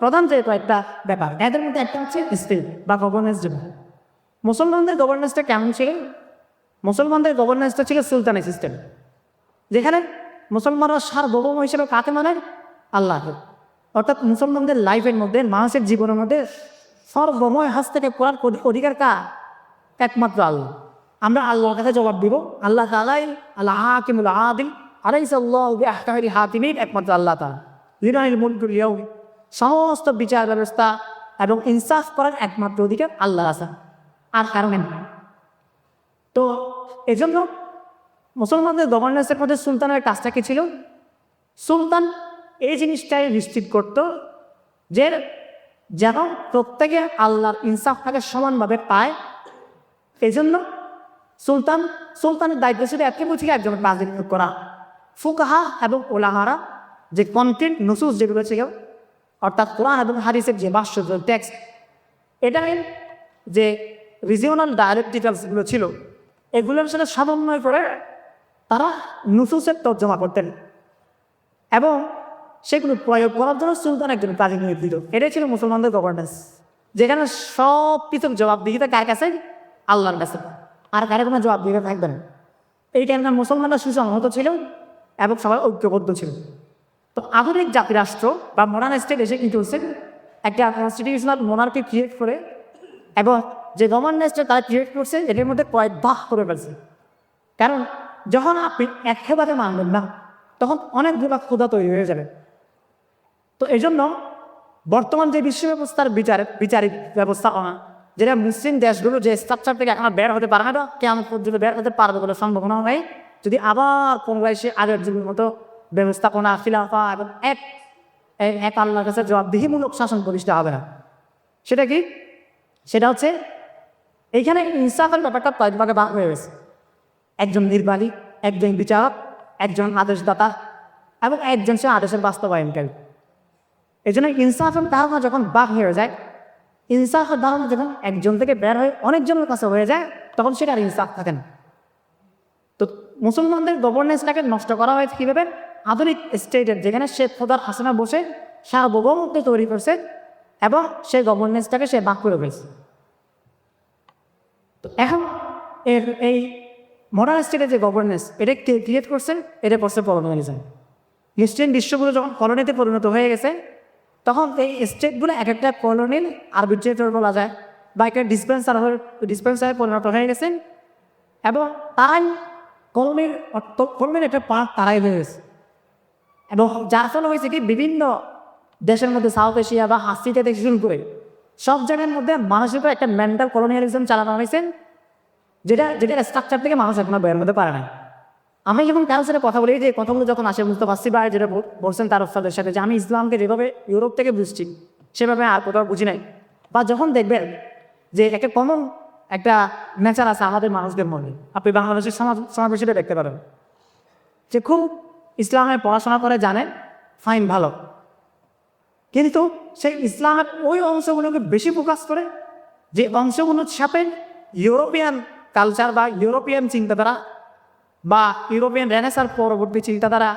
প্রধান যে কয়েকটা ব্যাপার, এদের মধ্যে একটা হচ্ছে স্টেট বা গভর্নেন্স। যেমন মুসলমানদের গভর্নেন্সটা কেমন ছিল? মুসলমানদের গভর্নেন্সটা ছিল সুলতানি সিস্টেম, যেখানে মুসলমানরা সার্বভৌম হিসেবে কাকে মানে? আল্লাহকে। অর্থাৎ মুসলমানদের লাইফের মধ্যে, মানুষের জীবনের মধ্যে সর্বময় হাত থেকে করার অধিকার কার? একমাত্র আল্লাহ। আমরা আল্লাহর কাছে জবাব দিব। আল্লাহ তাআলাই আল্লাহ হাকিমুল আদিল, আলাইসাল্লাহু বিআহকামিল হাকিমিন, একমাত্র আল্লাহ তাআলা। লিনাল মুলকুল ইয়াউম, সমস্ত বিচার ব্যবস্থা এবং ইনসাফ করার একমাত্র অধিকার আল্লাহ আছে, আর কারণে না। তো এজন্য মুসলমানদের গভর্নেন্সের মধ্যে সুলতানের কাজটা কি ছিল? সুলতান এই জিনিসটাই নিশ্চিত করত যে যেন প্রত্যেকে আল্লাহর ইনসাফটাকে সমানভাবে পায়। এই জন্য সুলতানের দায়িত্ব ছিল একে বুঝিয়ে একজনের কাজ নিয়োগ করা। ফুকাহা এবং ওলাহারা, যে কন্টেন্ট নুসুস যেগুলো ছিল, অর্থাৎ কোরআন এবং হাদিসের যে ভাষ্য, টেক্সট, এটা যে রিজিওনাল ডায়ালেকটিক্যালসগুলো ছিল, এগুলোর সাথে সমন্বয় করে তারা নুসুসের তর্জমা করতেন এবং সেগুলো প্রয়োগ করার জন্য সুলতান একজন কাজী নিয়োগ দিত। এটাই ছিল মুসলমানদের গভর্নেন্স, যেখানে সব কিছুর জবাবদিহিতা কার কাছে? আল্লাহর কাছে, আর কারে কোনো জবাবদিহিতা থাকবে না। এই টাইমটা মুসলমানরা সুসংহত ছিল এবং সবাই ঐক্যবদ্ধ ছিল। তো আধুনিক জাতিরাষ্ট্র বা মডার্ন স্টেট এসে কিন্তু হচ্ছে একটা কনস্টিটিউশনাল মোনার্কি ক্রিয়েট করে, এবং যে গভর্নেন্সটা তারা ক্রিয়েট করছে এটার মধ্যে কয়েক ভাগ করে ফেলছে। কারণ যখন আপনি একেবারে মানবেন না, তখন অনেকগুলো ক্ষুধা তৈরি হয়ে যাবে। তো এই জন্য বর্তমান যে বিশ্ব ব্যবস্থার বিচারিক ব্যবস্থাপনা, যেটা মুসলিম দেশগুলো যে স্ট্রাকচার থেকে এখন বের হতে পারে না, কেমন পর্যন্ত বের হতে পারবে বলে সম্ভাবনা হয়, যদি আবার পুনরায় সে আগের যুগের মতো ব্যবস্থাপনা, খিলাফা এবং এক আল্লাহর কাছে জবাবদিহিমূলক শাসন প্রতিষ্ঠা হবে না। সেটা কি? সেটা হচ্ছে এইখানে ইনসাফের ব্যাপারটা কয়েক ভাগে ভাগ হয়ে গেছে। একজন নির্বাহী, একজন বিচারক, একজন আদেশদাতা এবং একজন সে আদেশের বাস্তবায়নকারী। এই জন্য ইনসাফের ধারণা যখন ভাগ হয়ে যায়, ইনসাফের ধারণা যখন একজন থেকে বের হয়ে অনেকজনের কাছে হয়ে যায়, তখন সেটা আর ইনসাফ থাকে না। তো মুসলমানদের গভর্নেন্সটাকে নষ্ট করা হয়েছে কীভাবে? আধুনিক স্টেটের, যেখানে সে খোদার হাসিনা বসে সার্বভৌমত্ব তৈরি করছে এবং সেই গভর্নেন্সটাকে সে ভাগ করে ফেলছে। তো এখন এই মডার্ন স্টেটের যে গভর্নেন্স, এটা ক্রিয়েট করছেন, এটা করছে কলোনিয়ালিজম। মুসলিম বিশ্বগুলো যখন কলোনিতে পরিণত হয়ে গেছে, তখন এই স্টেটগুলো এক একটা কলোনির আরবিট্রেটর বলা যায় বা একটা ডিসপেন্সারে পরিণত হয়ে গেছেন, এবং তাই কলোনির একটা পার্ট তারাই হয়ে গেছে। এবং যার ফলে হয়েছে কি, বিভিন্ন দেশের মধ্যে, সাউথ এশিয়া বা আফ্রিকা থেকে শুরু করে সব জায়গার মধ্যে মানুষের উপর একটা মেন্টাল কলোনিয়ালিজম চালানো হয়েছে, যেটা স্ট্রাকচার থেকে মানুষ এখনো বের হতে পারে না। আমি যখন কারোর সাথে কথা বলি, যে কথাগুলো যখন আসে, মুস্তাফা সিবাই যেটা বলছেন তার ওস্তাদের সাথে, যে আমি ইসলামকে যেভাবে ইউরোপ থেকে বুঝছি সেভাবে আর কোথাও বুঝি নাই, বা যখন দেখবেন যে একটা কমন একটা নেচার আছে আমাদের মানুষদের মধ্যে, আপনি বাংলাদেশের সমাবেশে দেখতে পারেন যে খুব ইসলামের পড়াশোনা করে জানেন, ফাইন, ভালো, কিন্তু সেই ইসলামের ওই অংশগুলোকে বেশি ফোকাস করে, যে অংশগুলোর সাথে ইউরোপিয়ান কালচার বা ইউরোপিয়ান চিন্তাধারা বা ইউরোপিয়ান রেনেসার পরবর্তী চিন্তাধারা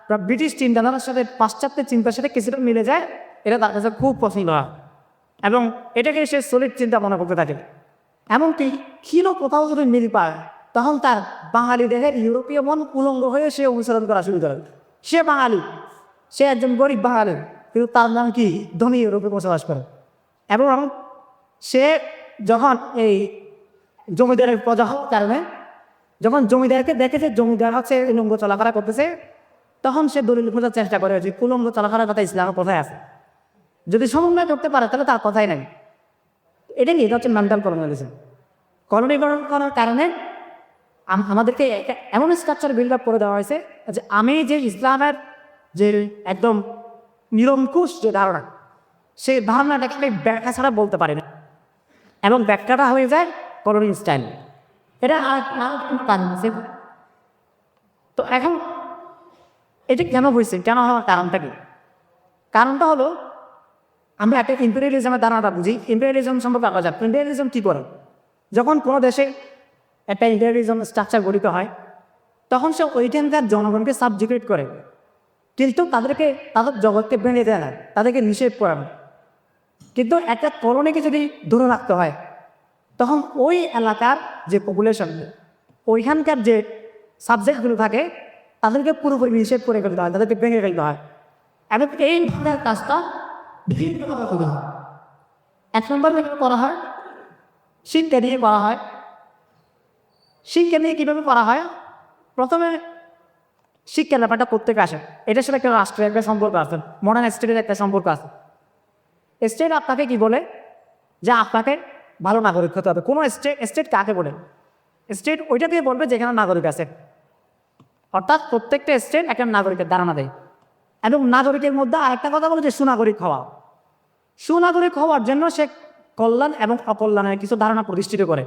বা ব্রিটিশ চিন্তাধারার সাথে পাশ্চাত্যের চিন্তার সাথে কিছুটা মিলে যায়, এটা তার কাছে খুব পছন্দ হয় এবং এটাকে সে সলিড চিন্তা মনে করতে থাকে। এমনকি কিলো কোথাও যদি মিল পায়, তখন তার বাঙালি দেহের ইউরোপীয় মন উলঙ্গ হয়ে সে অনুসরণ করা শুরু করে। সে বাঙালি, সে একজন গরিব বাঙালি, কিন্তু তার নাম কি ধনী ইউরোপে বসবাস করে। এবং সে যখন এই জমিদারের প্রজা হওয়ার কারণে, যখন জমিদারকে দেখে যে জমিদার হচ্ছে উলঙ্গ চলাফেরা করতেছে, তখন সে দলিল খোঁজার চেষ্টা করে যে কুলঙ্গ চলাফেরার কথা ইসলামের কোথায় আছে। যদি সমন্বয় করতে পারে তাহলে তার কথাই নাই। এটা নিয়ে এটা হচ্ছে মেন্টাল কলোনিয়ালিজম। কলোনিকরণ করার কারণে আমাদেরকে একটা এমন স্ট্রাকচার বিল্ড আপ করে দেওয়া হয়েছে যে আমি যে ইসলামের যে একদম নিরঙ্কুশ যে ধারণা, সেই ধারণাটাকে আমি ব্যাখ্যা ছাড়া বলতে পারি না, এবং ব্যাখ্যাটা হয়ে যায় কলোনি স্টাইল। এটা আর কারণ আছে। তো এখন এটা কেন হয়েছে, কেন হওয়ার কারণটা কি? কারণটা হলো আমরা একটা ইম্পেরিয়ালিজমের ধারণাটা বুঝি। ইম্পেরিয়ালিজম সম্পর্কে আমরা জানি ইম্পেরিয়ালিজম কী করে। যখন কোনো দেশে একটা ইম্পেরিয়ালিজম স্ট্রাকচার গঠিত হয় তখন সে ওইখানকার জনগণকে সাবজুগেট করে, কিন্তু তাদেরকে তাদের জগৎকে বেঁধে দেয় না, তাদেরকে নিষেধ করে না। কিন্তু একটা কলোনিকে যদি ধরে রাখতে হয় তখন ওই এলাকার যে পপুলেশন, ওইখানকার যে সাবজেক্টগুলো থাকে তাদেরকে পুরোপুরি নিষেধ করে ফেলতে হয়, তাদেরকে ভেঙে ফেলতে হয়। এবং এই ধরনের কাজটা বিভিন্নভাবে করা হয়। এক নম্বর করা হয় শিক্ষা দিয়ে করা হয়। শিক্ষা নিয়ে কীভাবে করা হয়? প্রথমে শিক্ষার ব্যাপারটা প্রত্যেকে আসে, এটার সাথে একটা রাষ্ট্রের একটা সম্পর্ক আছে, মডার্ন স্টেটের একটা সম্পর্ক আছে। স্টেট আপনাকে কি বলে যে আপনাকে ভালো নাগরিক হতে হবে। কোনো স্টেট কাকে বলে? স্টেট ওইটা দিয়ে বলবে যেখানে নাগরিক আছে, অর্থাৎ প্রত্যেকটা স্টেট একটা নাগরিকের ধারণা দেয়। এবং নাগরিকের মধ্যে আরেকটা কথা বলে যে সুনাগরিক হওয়া। সুনাগরিক হওয়ার জন্য সে কল্যাণ এবং অকল্যাণের কিছু ধারণা প্রতিষ্ঠিত করে,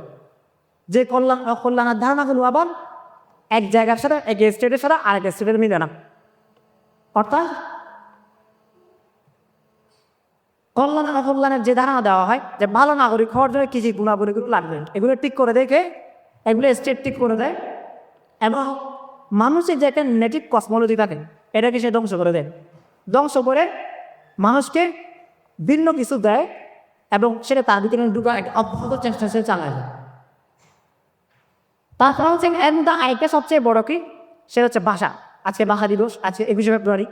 যে কল্যাণ অকল্যাণের ধারণাগুলো আবার এক জায়গার সাথে এক স্টেটের সাথে আরেক স্টেটের মিলে না। অর্থাৎ কল্যাণ অকল্যাণের যে ধারণা দেওয়া হয় যে ভালো নাগরিক হওয়ার জন্য কী যে গুণাবলীগুলো লাগবে এগুলো ঠিক করে দেখে এগুলো স্টেট ঠিক করে দেয়, এবং মানুষের যে একটা নেটিভ কসমোলজি থাকে এটাকে সে ধ্বংস করে দেয়। ধ্বংস করে মানুষকে ভিন্ন কিছু দেয় এবং সেটা তার ভিতরে ঢুকা একটা অব্যাহত চেষ্টা সে চালায় যায়। তারপর হচ্ছে আরেকটা সবচেয়ে বড় কি, সেটা হচ্ছে ভাষা। আজকে ভাষা দিবস, আজকে 21শে ফেব্রুয়ারি।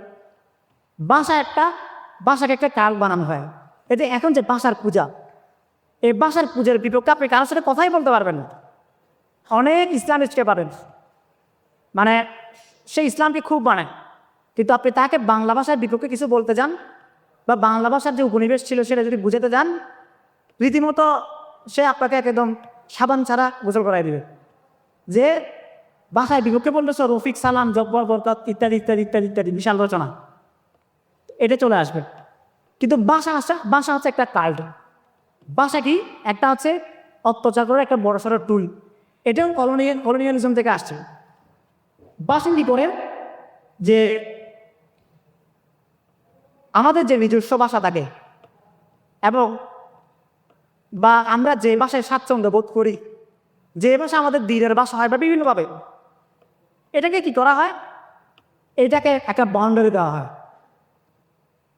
ভাষাকে একটা কাল বানানো হয়। এতে এখন যে ভাষার পূজা, এই ভাষার পূজার বিপক্ষে আপনি কারোর সাথে কথাই বলতে পারবেন না। অনেক ইসলামিস্টকে পাবেন, মানে সে ইসলামকে খুব মানে, কিন্তু আপনি তাকে বাংলা ভাষার বিপক্ষে কিছু বলতে যান বা বাংলা ভাষার যে উপনিবেশ ছিল সেটা যদি বুঝাতে যান, রীতিমতো সে আপনাকে একদম সাবান ছাড়া গোসল করাই দিবে। যে ভাষায় বিপক্ষে বলতেছ রফিক সালাম জব্বর বরকত ইত্যাদি ইত্যাদি ইত্যাদি ইত্যাদি বিশাল রচনা, এটা চলে আসবে। কিন্তু ভাষা হচ্ছে একটা কাল্ট। ভাষা কি? একটা হচ্ছে অত্যাচার করার একটা বড়সড় টুল। এটাও কলোনিয়ালিজম থেকে আসছে। ভাষা কি করে যে আমাদের যে নিজস্ব ভাষা থাকে এবং বা আমরা যে ভাষায় স্বাচ্ছন্দ্য বোধ করি, যে ভাষা আমাদের দিনের ভাষা হয় বা বিভিন্নভাবে, এটাকে কি করা হয়? এটাকে একটা বাউন্ডারি দেওয়া হয়।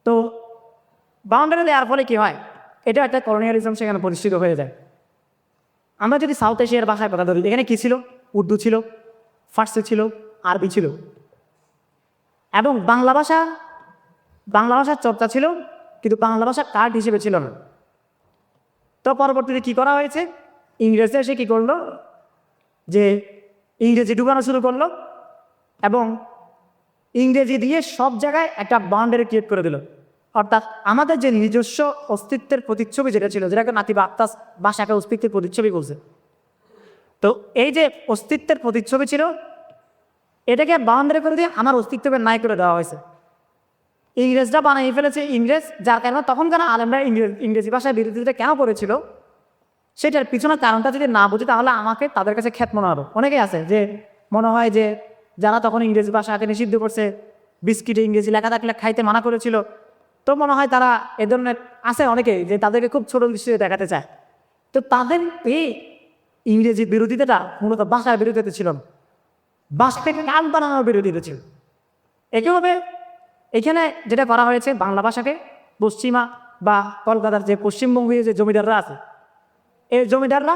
তো বাউন্ডারি দেওয়ার ফলে কি হয়? এটা একটা কলোনিয়ালিজম সেখানে প্রতিষ্ঠিত হয়ে যায়। আমরা যদি সাউথ এশিয়ার ভাষায় কথা ধরি, এখানে কী ছিল? উর্দু ছিল, ফার্সি ছিল, আরবি ছিল, এবং বাংলা ভাষার চর্চা ছিল, কিন্তু বাংলা ভাষা কার্ড হিসেবে ছিল না। তো পরবর্তীতে কী করা হয়েছে? ইংরেজি এসে কী করলো, যে ইংরেজি ঢুকানো শুরু করলো এবং ইংরেজি দিয়ে সব জায়গায় একটা বাউন্ডারি ক্রিয়েট করে দিল। অর্থাৎ আমাদের যে নিজস্ব অস্তিত্বের প্রতিচ্ছবি যেটা ছিল, যেটাকে নাতিবা আক্তাস ভাষাকে অস্তিত্বের প্রতিচ্ছবি বলছে, তো এই যে অস্তিত্বের প্রতিচ্ছবি ছিল এটাকে বাউন্ডারি করে দিয়ে আমার অস্তিত্বকে নাই করে দেওয়া হয়েছে। ইংরেজরা বানিয়ে ফেলেছে ইংরেজ, যার কারণে তখনকার আলেমরা ইংরেজি ভাষার বিরোধিতা কেন করেছিল সেটার পিছনে কারণটা যদি না বুঝি তাহলে আমাকে তাদের কাছে খ্যাত মনে হবে। অনেকেই আছে যে মনে হয় যে যারা তখন ইংরেজি ভাষাকে নিষিদ্ধ করছে, বিস্কিটে ইংরেজি লেখা থাকলে খাইতে মানা করেছিল, তো মনে হয় তারা এ ধরনের আছে অনেকেই যে তাদেরকে খুব ছোট দৃষ্টিতে দেখাতে চায়। তো তাদের এই ইংরেজি বিরোধিতাটা মূলত ভাষার বিরোধিতা ছিল না, ভাষা থেকে কান বানানোর বিরোধিতা ছিল। একইভাবে এখানে যেটা করা হয়েছে, বাংলা ভাষাকে পশ্চিমা বা কলকাতার যে পশ্চিমবঙ্গীয় যে জমিদাররা আছে, এই জমিদাররা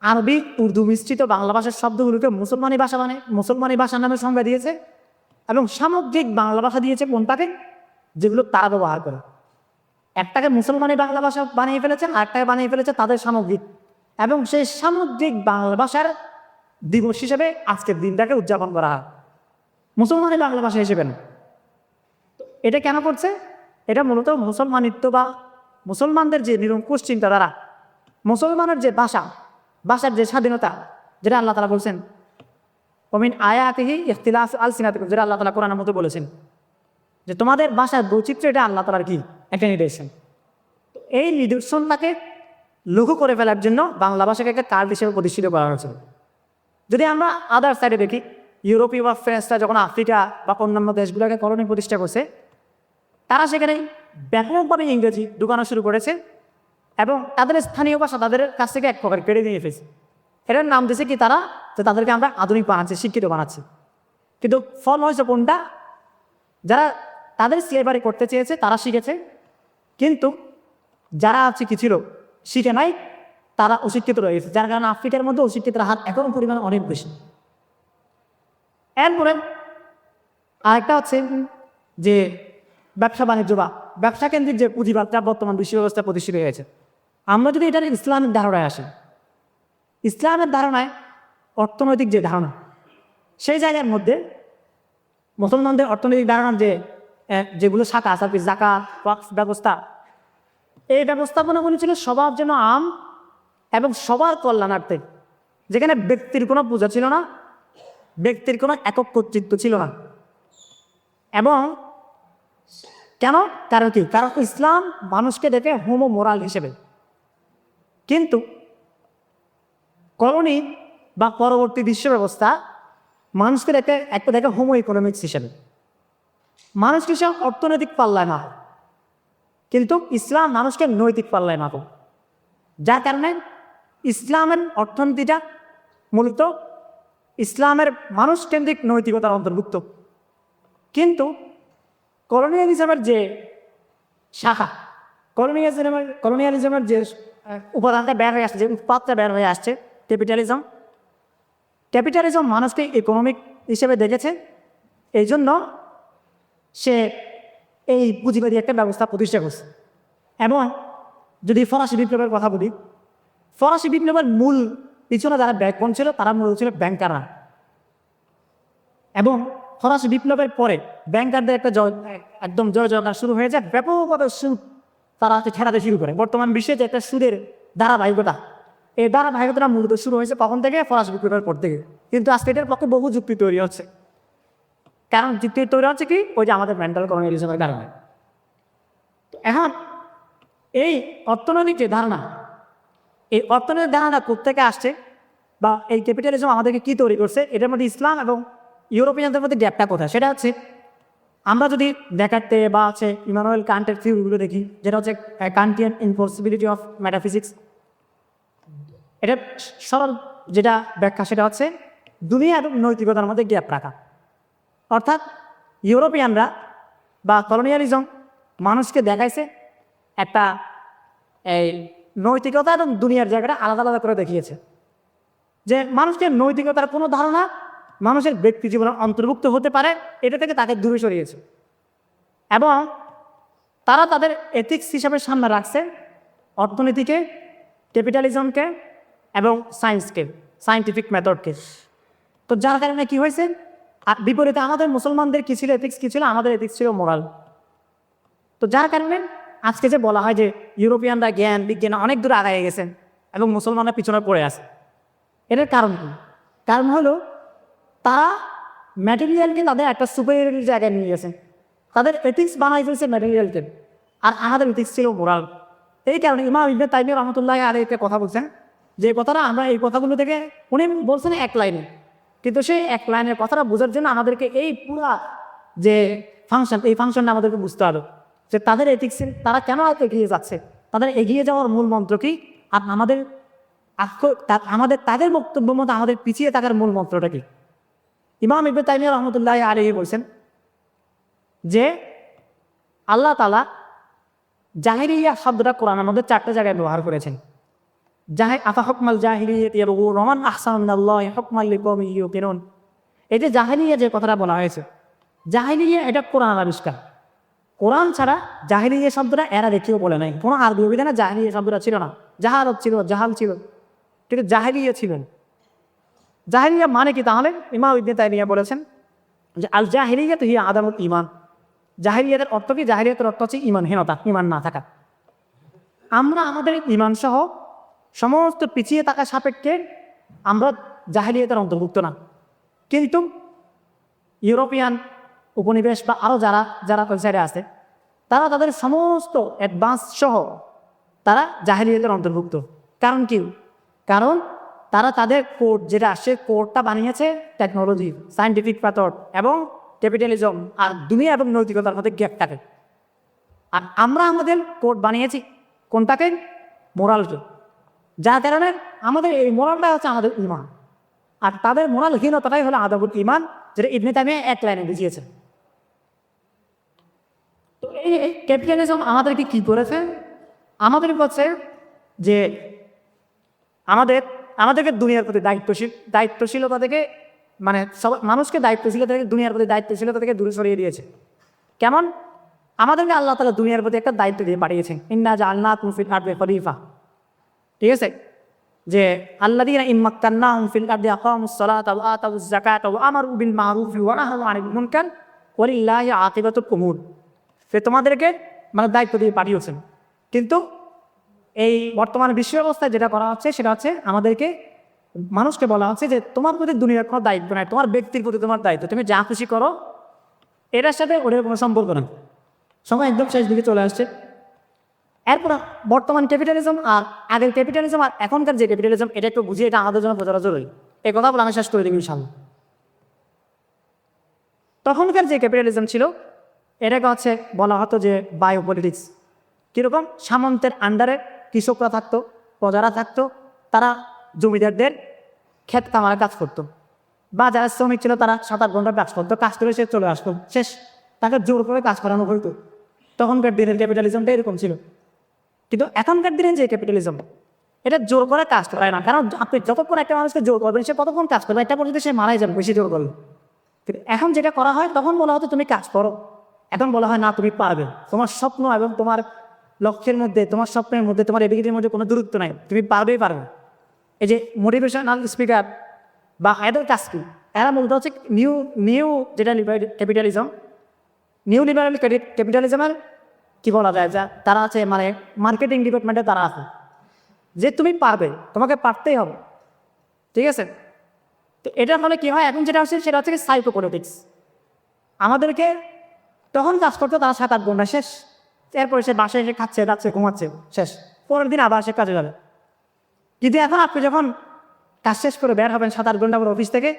আরবি উর্দু মিশ্রিত বাংলা ভাষার শব্দগুলোকে মুসলমানি ভাষা নামে সংজ্ঞা দিয়েছে, এবং সামগ্রিক বাংলা ভাষা দিয়েছে কোনটাকে, যেগুলো তারা ব্যবহার করে। একটাকে মুসলমানি বাংলা ভাষা বানিয়ে ফেলেছে, আরেকটাকে বানিয়ে ফেলেছে তাদের সামগ্রিক, এবং সেই সামগ্রিক বাংলা ভাষার দিবস হিসেবে আজকের দিনটাকে উদযাপন করা হয়। মুসলমানের বাংলা ভাষা হিসেবে না। এটা কেন করছে? এটা মূলত মুসলমানিত্ব বা মুসলমানদের যে নিরঙ্কুশ চিন্তাধারা, মুসলমানের যে ভাষার যে স্বাধীনতা, যেটা আল্লাহ তাআলা বলছেন ওমিন আয়াতিহি ইখতিলাফ আলসিনাতিকুম, যেটা আল্লাহ তাআলা কোরআনের মধ্যে বলেছেন যে তোমাদের ভাষার বৈচিত্র্য, এটা আল্লাহ তাআলার কি একটা নিদর্শন। তো এই নিদর্শনটাকে লঘু করে ফেলার জন্য বাংলা ভাষাকে একটা কার্ড হিসেবে প্রতিষ্ঠিত করা হয়েছিল। যদি আমরা আদার সাইডে দেখি, ইউরোপীয় বা ফ্রেঞ্চরা যখন আফ্রিকা বা অন্যান্য দেশগুলোকে কলোনি প্রতিষ্ঠা করছে, তারা সেখানে ব্যাপকভাবে ইংরেজি ঢুকানো শুরু করেছে এবং তাদের স্থানীয় ভাষা তাদের কাছ থেকে এক প্রকার কেড়ে নিয়ে ফেলছে। এটার নাম দিয়েছে কি তারা, যে তাদেরকে আমরা আধুনিক বানাচ্ছি, শিক্ষিত বানাচ্ছি। কিন্তু ফল হয়েছে কোনটা? যারা তাদের সিলেবারি করতে চেয়েছে তারা শিখেছে, কিন্তু যারা কি ছিল শিখে নাই, তারা অশিক্ষিত রয়ে গেছে। যার কারণে আফ্রিকার মধ্যে অশিক্ষিতের হার এখনো পরিমাণ অনেক বেশি। এরপরে আরেকটা হচ্ছে যে ব্যবসা বাণিজ্য বা ব্যবসা কেন্দ্রিক যে পুঁজিবাদটা বর্তমান বিশ্ব ব্যবস্থা প্রতিষ্ঠিত হয়েছে, আমরা যদি এটার ইসলামের ধারণায় আসি, ইসলামের ধারণায় অর্থনৈতিক যে ধারণা, সেই জায়গার মধ্যে মুসলমানদের অর্থনৈতিক ধারণার যেগুলো শাখা আছে, যাকাত, ওয়াকফ ব্যবস্থা, এই ব্যবস্থাপনাগুলি ছিল সবার জন্য আম এবং সবার কল্যাণার্থে, যেখানে ব্যক্তির কোনো পূজা ছিল না, ব্যক্তির কোনো একক কর্তৃত্ব ছিল না। এবং কেন? কারণ কি? কারণ ইসলাম মানুষকে দেখে হোমো মোরাল হিসেবে, কিন্তু কলোনি বা পরবর্তী বিশ্ব ব্যবস্থা মানুষকে দেখে হোমো ইকোনমিক্স হিসেবে, মানুষকে সে অর্থনৈতিক পাল্লায় না, কিন্তু ইসলাম মানুষকে নৈতিক পাল্লায় মাপে। যার কারণে ইসলামের অর্থনীতিটা মূলত ইসলামের মানুষকেন্দ্রিক নৈতিকতার অন্তর্ভুক্ত। কিন্তু কলোনিয়ালিজমের যে শাখা, কলোনিয়ালিজমের যে উপাদানটা বের হয়ে আসছে, যে উৎপাদটা বের হয়ে আসছে, ক্যাপিটালিজম মানুষকে ইকোনমিক হিসেবে দেখেছে। এই জন্য সে এই পুঁজিবাদী একটা ব্যবস্থা প্রতিষ্ঠা করছে। এবং যদি ফরাসি বিপ্লবের কথা বলি, ফরাসি বিপ্লবের মূল পিছনে যারা ব্যাকবোন ছিল, তারা মূল ছিল ব্যাংকাররা। এবং ফরাসি বিপ্লবের পরে ব্যাংকারদের একটা একদম জয় জয়কার শুরু হয়ে যায়, ব্যাপকভাবে সুদ তারা ঠেকাতে শুরু করে। বর্তমান বিশ্বে যে একটা সুদের ধারাবাহিকতা, এই ধারাবাহিকতা মূলত শুরু হয়েছে কখন থেকে? ফরাসি বিপ্লবের পর থেকে। কিন্তু আজকে এটার পক্ষে বহু যুক্তি তৈরি হচ্ছে। কারণ যুক্তি তৈরি হচ্ছে কি? ওই যে আমাদের মেন্টাল কলোনিয়ালিজমের কারণে। এখন এই অর্থনৈতিক যে ধারণা, এই অর্থনৈতিক ধারণা কোত্থেকে আসছে বা এই ক্যাপিটালিজম আমাদেরকে কি তৈরি করছে, এটার মধ্যে ইসলাম এবং ইউরোপিয়ানদের মধ্যে গ্যাপটা কোথায়? সেটা হচ্ছে আমরা যদি দেখাতে বা হচ্ছে ইমানুয়েল কান্টের থিওরিগুলো দেখি, যেটা হচ্ছে কান্টিয়ান ইম্পসিবিলিটি অফ মেটাফিজিক্স, এটা সরল যেটা ব্যাখ্যা সেটা হচ্ছে দুনিয়া এবং নৈতিকতার মধ্যে গ্যাপ রাখা। অর্থাৎ ইউরোপিয়ানরা বা কলোনিয়ালিজম মানুষকে দেখাইছে একটা এই নৈতিকতা এবং দুনিয়ার জায়গাটা আলাদা আলাদা করে দেখিয়েছে, যে মানুষের নৈতিকতার কোনো ধারণা মানুষের ব্যক্তি জীবনে অন্তর্ভুক্ত হতে পারে, এটা থেকে তাকে দূরে সরিয়েছে। এবং তারা তাদের এথিক্স হিসাবে সামনে রাখছে অর্থনীতিকে, ক্যাপিটালিজমকে এবং সায়েন্সকে, সায়েন্টিফিক মেথডকে। তো যার কারণে কি হয়েছে, আর বিপরীতে আমাদের মুসলমানদের কী ছিল? এথিক্স কী ছিল? আমাদের এথিক্স ছিল মোরাল। তো যার কারণে আজকে যে বলা হয় যে ইউরোপিয়ানরা জ্ঞান বিজ্ঞানে অনেক দূর আগায় গেছেন এবং মুসলমানরা পিছনে পড়ে আছে, এটার কারণ কি? কারণ হলো তারা ম্যাটেরিয়ালকে তাদের একটা সুপারিয়রিটি জায়গায় নিয়ে গেছে, তাদের এথিক্স বানাই ফেলছে ম্যাটেরিয়ালকে, আর আমাদের এথিক্স ছিল মোরাল। এই কারণে ইমাম ইবনে তাইমিয়া রহমতুল্লাহ আলাইহি একটা কথা বলছেন, যে কথাটা আমরা এই কথাগুলো থেকে, উনি বলছেন এক লাইনে, কিন্তু সেই এক লাইনের কথাটা বোঝার জন্য আমাদেরকে এই পুরা যে ফাংশন, এই ফাংশনটা আমাদেরকে বুঝতে হবে যে তাদের এথিক্স, তারা কেন এগিয়ে যাচ্ছে, তাদের এগিয়ে যাওয়ার মূল মন্ত্র কি, আর আমাদের তাদের বক্তব্য মতো আমাদের পিছিয়ে থাকার মূল মন্ত্রটা কি। ইমাম ইবনে তাইমিয়া রহমতুল্লাহ আলাইহি বলছেন যে আল্লাহ তাআলা জাহিলিয়া শব্দটা কোরআনের মধ্যে 4টে জায়গায় ব্যবহার করেছেন। আফা হুকমাল জাহিলিয়াতি ইয়াবগুন ওয়া মান আহসানু মিনাল্লাহি হুকমান লিকওমিন ইউকিনুন। এই যে জাহিলিয়া যে কথাটা বলা হয়েছে, জাহিলিয়া এটা কোরআন আবিষ্কার। কোরআন ছাড়া জাহিলিয়া শব্দটা এরা দেখিও বলে নাই, কোনো আরবি অভিধানে জাহিলিয়া শব্দটা ছিল না। জাহালত ছিল, জাহাল ছিল, কিন্তু জাহিলিয়া ছিলেন। জাহিলিয়া মানে কি তাহলে? ইমাম ইবনে তাইমিয়া বলেছেন যে আল জাহিলিয়াত হিয়া আদামুল ঈমান। জাহিলিয়াতের অর্থ কি? জাহিলিয়াতের অর্থ হচ্ছে ঈমানহীনতা, ঈমান না থাকা। আমরা আমাদের ঈমান সহ সমস্ত পিছিয়ে থাকা সাপেক্ষে আমরা জাহিলিয়াতের অন্তর্ভুক্ত না। কিন্তু ইউরোপিয়ান উপনিবেশ বা আরও যারা যারা ওই সাইডে আছে, তারা তাদের সমস্ত অ্যাডভান্স সহ তারা জাহিলিয়াতের অন্তর্ভুক্ত। কারণ কি? কারণ তারা তাদের কোড যেটা আসছে, কোডটা বানিয়েছে টেকনোলজি, সায়েন্টিফিক মেথড এবং ক্যাপিটালিজম আর দুনিয়া এবং নৈতিকতার মধ্যে গ্যাপ থাকে। আর আমরা আমাদের কোড বানিয়েছি কোনটাকে? মোরালকে। যার কারণে আমাদের এই মোরালটা হচ্ছে আমাদের ঈমান, আর তাদের মোরালহীনতাটাই হলো আদাবুল ঈমান, যেটা ইবনে তাইমিয়া এক লাইনে বুঝিয়েছে। তো এই ক্যাপিটালিজম আমাদেরকে কি করেছে? আমাদের বলছে যে আমাদেরকে দুনিয়ার প্রতি দায়িত্বশীলতা থেকে, মানে সব মানুষকে দায়িত্বশীলতা থেকে, দুনিয়ার প্রতি দায়িত্বশীলতা থেকে দূরে সরিয়ে দিয়েছে। কেমন? আমাদেরকে আল্লাহ তাআলা দুনিয়ার প্রতি একটা দায়িত্ব দিয়ে পাঠিয়েছেন, ইন্না জাআলনাকুম ফিল আরদি খলিফা। ঠিক আছে, যে আল্লাযীনা ইন মাক্কান্নাহুম ফিল আরদি আকামুস সালাতা ওয়া আতাউজ যাকাতা ওয়া আমারু বিল মা'রুফি ওয়া নাহাউ আনিল মুনকার ওয়ালিল্লাহি আকিবাতুল উমুর। সে তোমাদেরকে মানে দায়িত্ব দিয়ে পাঠিয়েছেন। কিন্তু এই বর্তমান বিশ্ব অবস্থায় যেটা করা হচ্ছে সেটা হচ্ছে আমাদেরকে, মানুষকে বলা হচ্ছে যে তোমার প্রতি দুনিয়ার কোনো দায়িত্ব নাই, তোমার ব্যক্তির প্রতি তোমার দায়িত্ব, তুমি যা খুশি করো, এটার সাথে ওদের কোনো সম্পর্ক না। সময় একদম শেষ দিকে চলে আসছে। এরপর বর্তমান ক্যাপিটালিজম আর আগের ক্যাপিটালিজম আর এখনকার যে ক্যাপিটালিজম, এটা একটু বুঝিয়ে এটা আমাদের জন্য বোঝানো জরুরি। এই কথা বলে আমি শেষ করে দিবি ইনশাআল্লাহ। তখনকার যে ক্যাপিটালিজম ছিল, এটাকে হচ্ছে বলা হতো যে বায়ো পলিটিক্স। কীরকম? সামন্তের আন্ডারে কৃষকরা থাকতো, প্রজারা থাকতো, তারা জমিদারদের ক্ষেত কামারে কাজ করতো, বা যারা শ্রমিক ছিল তারা 7-8 ঘন্টা কাজ করতো, কাজ করে সে চলে আসতো, শেষ। তাকে জোর করে কাজ করানো হইতো। তখনকার দিনের ক্যাপিটালিজমটা এরকম ছিল। কিন্তু এখনকার দিনের যে ক্যাপিটালিজম, এটা জোর করে কাজ করায় না। কারণ আপনি যতক্ষণ একটা মানুষকে জোর করবেন, সে কতক্ষণ কাজ করবে, একটা পর্যন্ত সে মারাই যাবে বেশি জোর করলে। কিন্তু এখন যেটা করা হয়, তখন বলা হতো তুমি কাজ করো, এখন বলা হয় না তুমি পারবে। তোমার স্বপ্ন এবং তোমার লক্ষ্যের মধ্যে, তোমার স্বপ্নের মধ্যে, তোমার এবিলিটির মধ্যে কোনো দূরত্ব নাই, তুমি পারবেই পারবে। এই যে মোটিভেশনাল স্পিকার বা এদের কাজ কি? এরা মূলত হচ্ছে নিউ যেটা ক্যাপিটালিজম, নিউ লিবারাল ক্যাপিটালিজমের কী বলা যায়, যা তারা আছে মানে মার্কেটিং ডিপার্টমেন্টে তারা আছে, যে তুমি পারবে, তোমাকে পারতেই হবে। ঠিক আছে, তো এটার ফলে কী হয়, এখন যেটা হচ্ছে সেটা হচ্ছে সাইকো পলিটিক্স। আমাদেরকে তখন কাজ করতে তারা 7-8 ঘন্টা, শেষ। এরপরে সে বাসায় এসে খাচ্ছে, যাচ্ছে, ঘুমাচ্ছে, শেষ। পরের দিন আবার সে কাজে যাবে। কিন্তু এখন আপনি যখন কাজ শেষ করে বের হবেন 7-8 ঘন্টা পর অফিস থেকে,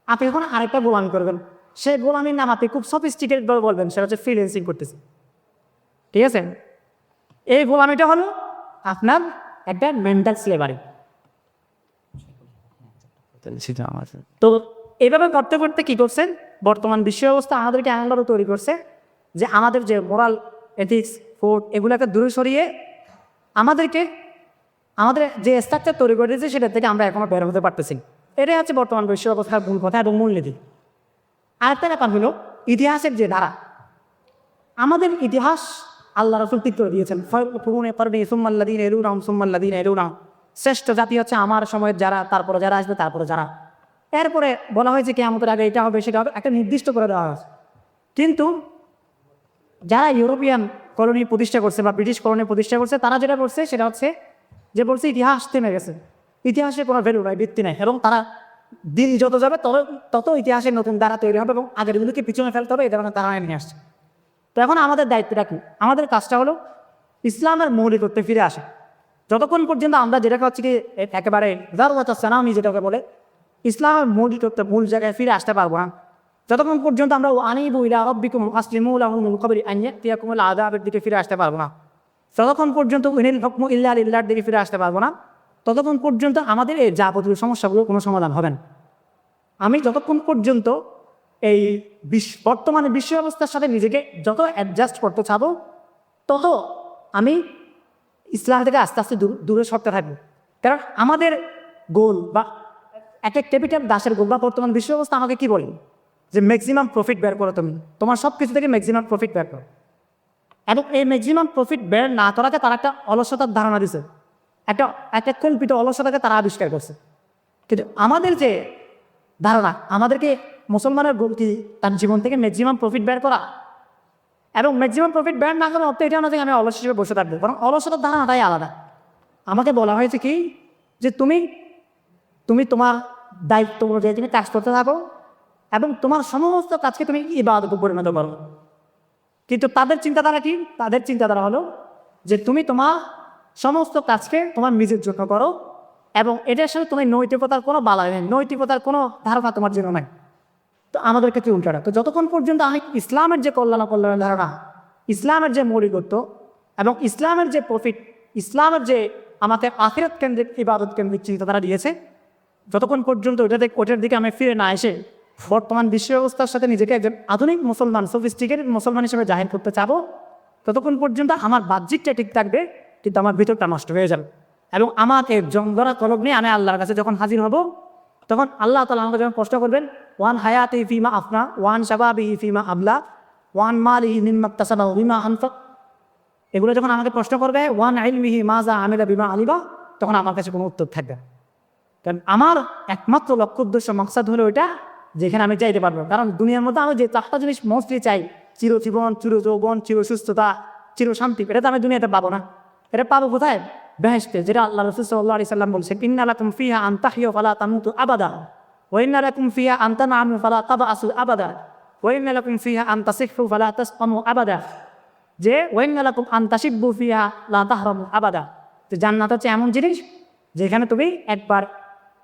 আপনি এখন আরেকটা গোলামি করবেন। সেই গোলামির নাম আপনি খুব সফিস্টিকেটেড বলবেন, সেটা হচ্ছে ফ্রিল্যান্সিং করতেছে। ঠিক আছে, এই গোলামিটা হলো আপনার একটা মেন্টাল স্লেভারি। তো এইভাবে করতে করতে কী করছেন, বর্তমান বিশ্ব ব্যবস্থা আমাদেরকে এমনভাবে তৈরি করছে যে আমাদের যে মোরাল, এথিক্স, কোড, এগুলোকে দূরে সরিয়ে আমাদের যে স্ট্রাকচার তৈরি করে দিয়েছে সেটা থেকে আমরা এখনও বের হতে পারতেছি। এটাই হচ্ছে বর্তমান বিশ্ব ব্যবস্থার মূল কথা এবং মূলনীতি। আরেকটা ব্যাপার হলো ইতিহাসের যে ধারা। আমাদের ইতিহাস আল্লাহ রাসূল ঠিক করে দিয়েছেন, শ্রেষ্ঠ জাতি হচ্ছে আমার সময়ের যারা, তারপরে যারা আসবে, তারপরে যারা। এরপরে বলা হয়েছে কিয়ামতের আগে এটা হবে, সেটা হবে, একটা নির্দিষ্ট করে দেওয়া হয়েছে। কিন্তু যারা ইউরোপিয়ান কলোনি প্রতিষ্ঠা করছে বা ব্রিটিশ কলোনি প্রতিষ্ঠা করছে, তারা যেটা করছে সেটা হচ্ছে যে বলছে ইতিহাস থেমে গেছে, ইতিহাসে কোনো ভ্যালু নাই, ভিত্তি নাই, এবং তারা দিন যত যাবে তত ইতিহাসের নতুন ধারা তৈরি হবে এবং আগেরগুলোকে পিছনে ফেলতে হবে, এটা তারা নিয়ে আসছে। তো এখন আমাদের দায়িত্বটা কি? আমাদের কাজটা হলো ইসলামের মৌলিকত্বে ফিরে আসে। যতক্ষণ পর্যন্ত আমরা যেটাকে হচ্ছে কি একেবারে সানামি যেটাকে বলে, ইসলামের মৌলিকত্বে মূল জায়গায় ফিরে আসতে পারবো না, যতক্ষণ পর্যন্ত আমরা আনিবু ইলা রাব্বিকুম আসলিমু লাহু মিন ক্বাবলি আন ইয়াতিয়াকুমুল আযাবের দিকে ফিরে আসতে পারবো না, যতক্ষণ পর্যন্ত ইনিল হুকমু ইল্লা লিল্লাহর দিকে ফিরে আসতে পারবো না, ততক্ষণ পর্যন্ত আমাদের এই যাবতীয় সমস্যাগুলোর কোনো সমাধান হবে না। আমি যতক্ষণ পর্যন্ত এই বর্তমানে বিশ্ব ব্যবস্থার সাথে নিজেকে যত অ্যাডজাস্ট করতে চাবো, তত আমি ইসলাম থেকে আস্তে আস্তে দূরে সরতে থাকবো। কারণ আমাদের গোল বা একটা ক্যাপিটাল দাসের গোল বা বর্তমান বিশ্ব ব্যবস্থা আমাকে কী বলে যে ম্যাক্সিমাম প্রফিট বের করো, তুমি তোমার সব কিছু থেকে ম্যাক্সিমাম প্রফিট বের করো। এবং এই ম্যাক্সিমাম প্রফিট বের না করাকে তারা একটা অলসতার ধারণা দিছে, একটা কল্পিত অলসতাকে তারা আবিষ্কার করছে। কিন্তু আমাদের যে ধারণা আমাদেরকে মুসলমানের গোল কি তার জীবন থেকে ম্যাক্সিমাম প্রফিট বের করা, এবং ম্যাক্সিমাম প্রফিট বের না করার অর্থ এটা না যে আমি অলস হিসেবে বসে থাকবো, বরং অলসতার ধারণাটাই আলাদা। আমাকে বলা হয়েছে কি যে তুমি তোমার দায়িত্ব অনুযায়ী তুমি কাজ করতে থাকো এবং তোমার সমস্ত কাজকে তুমি ইবাদতে পরিণত করো। কিন্তু তাদের চিন্তাধারা কি? তাদের চিন্তাধারা হলো যে তুমি তোমার সমস্ত কাজকে তোমার নিজের জন্য করো এবং এটার সাথে তুমি নৈতিকতার কোনো বালাই নেই, নৈতিকতার কোনো ধারণা তোমার জন্য নাই। তো আমাদের ক্ষেত্রে উল্টাটা। তো যতক্ষণ পর্যন্ত আমি ইসলামের যে কল্যাণ ধারণা, ইসলামের যে মৌলিকত্ব এবং ইসলামের যে প্রফিট, ইসলামের যে আমাদের আখিরাত কেন্দ্রিক ইবাদত কেন্দ্রিক চিন্তাধারা দিয়েছে, যতক্ষণ পর্যন্ত ওটার দিকে আমি ফিরে না এসে বর্তমান বিশ্ব ব্যবস্থার সাথে নিজেকে একজন আধুনিক মুসলমান, সফিস্টিকেটেড মুসলমান হিসেবে জাহির করতে চাবো, ততক্ষণ পর্যন্ত আমার বাহ্যিকটা ঠিক থাকবে কিন্তু আমার ভিতরটা নষ্ট হয়ে যাবে। এবং আমার এই জঙ্গরা তলব নিয়ে আমি আল্লাহর কাছে যখন হাজির হব, তখন আল্লাহ তাআলা আমাকে যখন প্রশ্ন করবেন, ওয়ান হায়াতি ফিমা আফনা, ওয়ান শাবাবিহি ফিমা আবলা, ওয়ান মালিহি মিম্মা ইকতাসাবা বিমা আনফাক, এগুলো যখন আমাকে প্রশ্ন করবে, ওয়ান ইলমিহি মাজা আমিলা বিমা আলিবা, তখন আমার কাছে কোনো উত্তর থাকবে না। কারণ আমার একমাত্র লক্ষ্য উদ্দেশ্য মাকসাদ হলো ওইটা, যেখানে আমি চাইতে পারবো। কারণ দুনিয়ার মধ্যে আমি যে 4টা জিনিস মোস্টলি চাই, চিরজীবন, চিরযৌবন, চিরসুস্থতা, চিরশান্তি, এটা তো আমি দুনিয়াতে পাবো না। এটা পাবো কোথায়? বেহেশতে, যেটা আল্লাহ রাসূল সাল্লাল্লাহু আলাইহি সাল্লাম বলছেন, ইন্না লাকুম ফিহা আন তাহইয়ু ফালা তামুতু আবাদা ওয়া ইন্না লাকুম ফিহা আন তানআমু ফালা তাবআসু আবাদা ওয়া ইন্না লাকুম ফিহা আন তাসিহহু ফালা তাসকামু আবাদা, যে ওয়া ইন্না লাকুম আন তাশিব্বু ফিহা লা তাহরামু আবাদা। তো জান্নাত হচ্ছে এমন জিনিস যেখানে তুমি একবার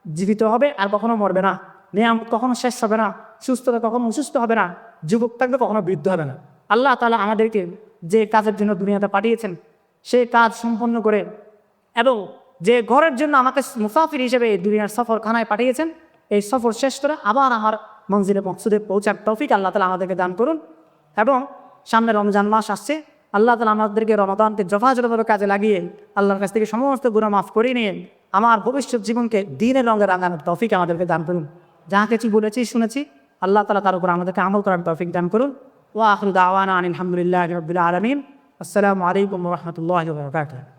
জীবিত হবে আর কখনো মরবে না, নিয়ামত কখনো শেষ হবে না, সুস্থতা কখনো অসুস্থ হবে না, যুবক থাকবে কখনো বৃদ্ধ হবে না। আল্লাহ তাআলা আমাদেরকে যে কাজের জন্য দুনিয়াতে পাঠিয়েছেন সেই কাজ সম্পন্ন করে এবং যে ঘরের জন্য আমাকে মুসাফির হিসেবে দুনিয়ার সফরখানায় পাঠিয়েছেন, এই সফর শেষ করে আবার আমার মঞ্জিলে মকসুদে পৌঁছার তৌফিক আল্লাহ তাআলা আমাদেরকে দান করুন। এবং সামনে রমজান মাস আসছে, আল্লাহ তাআলা আমাদেরকে রমাদানকে যথাযথভাবে কাজে লাগিয়ে আল্লাহর কাছ থেকে সমস্ত গুনাহ মাফ করে নিয়ে আমার ভবিষ্যৎ জীবনকে দ্বীনের রঙে রাঙানোর তৌফিক আমাদেরকে দান করুন। যা কিছু বলেছি শুনেছি, আল্লাহ তাআলা তার উপর আমাদেরকে আমল করার তৌফিক দান করুন। ওয়া আখিরু দাওয়ানা আনিল হামদুলিল্লাহি রাব্বিল আলামিন। আসসালামু আলাইকুম ওয়া রাহমাতুল্লাহি ওয়া বারাকাতুহু।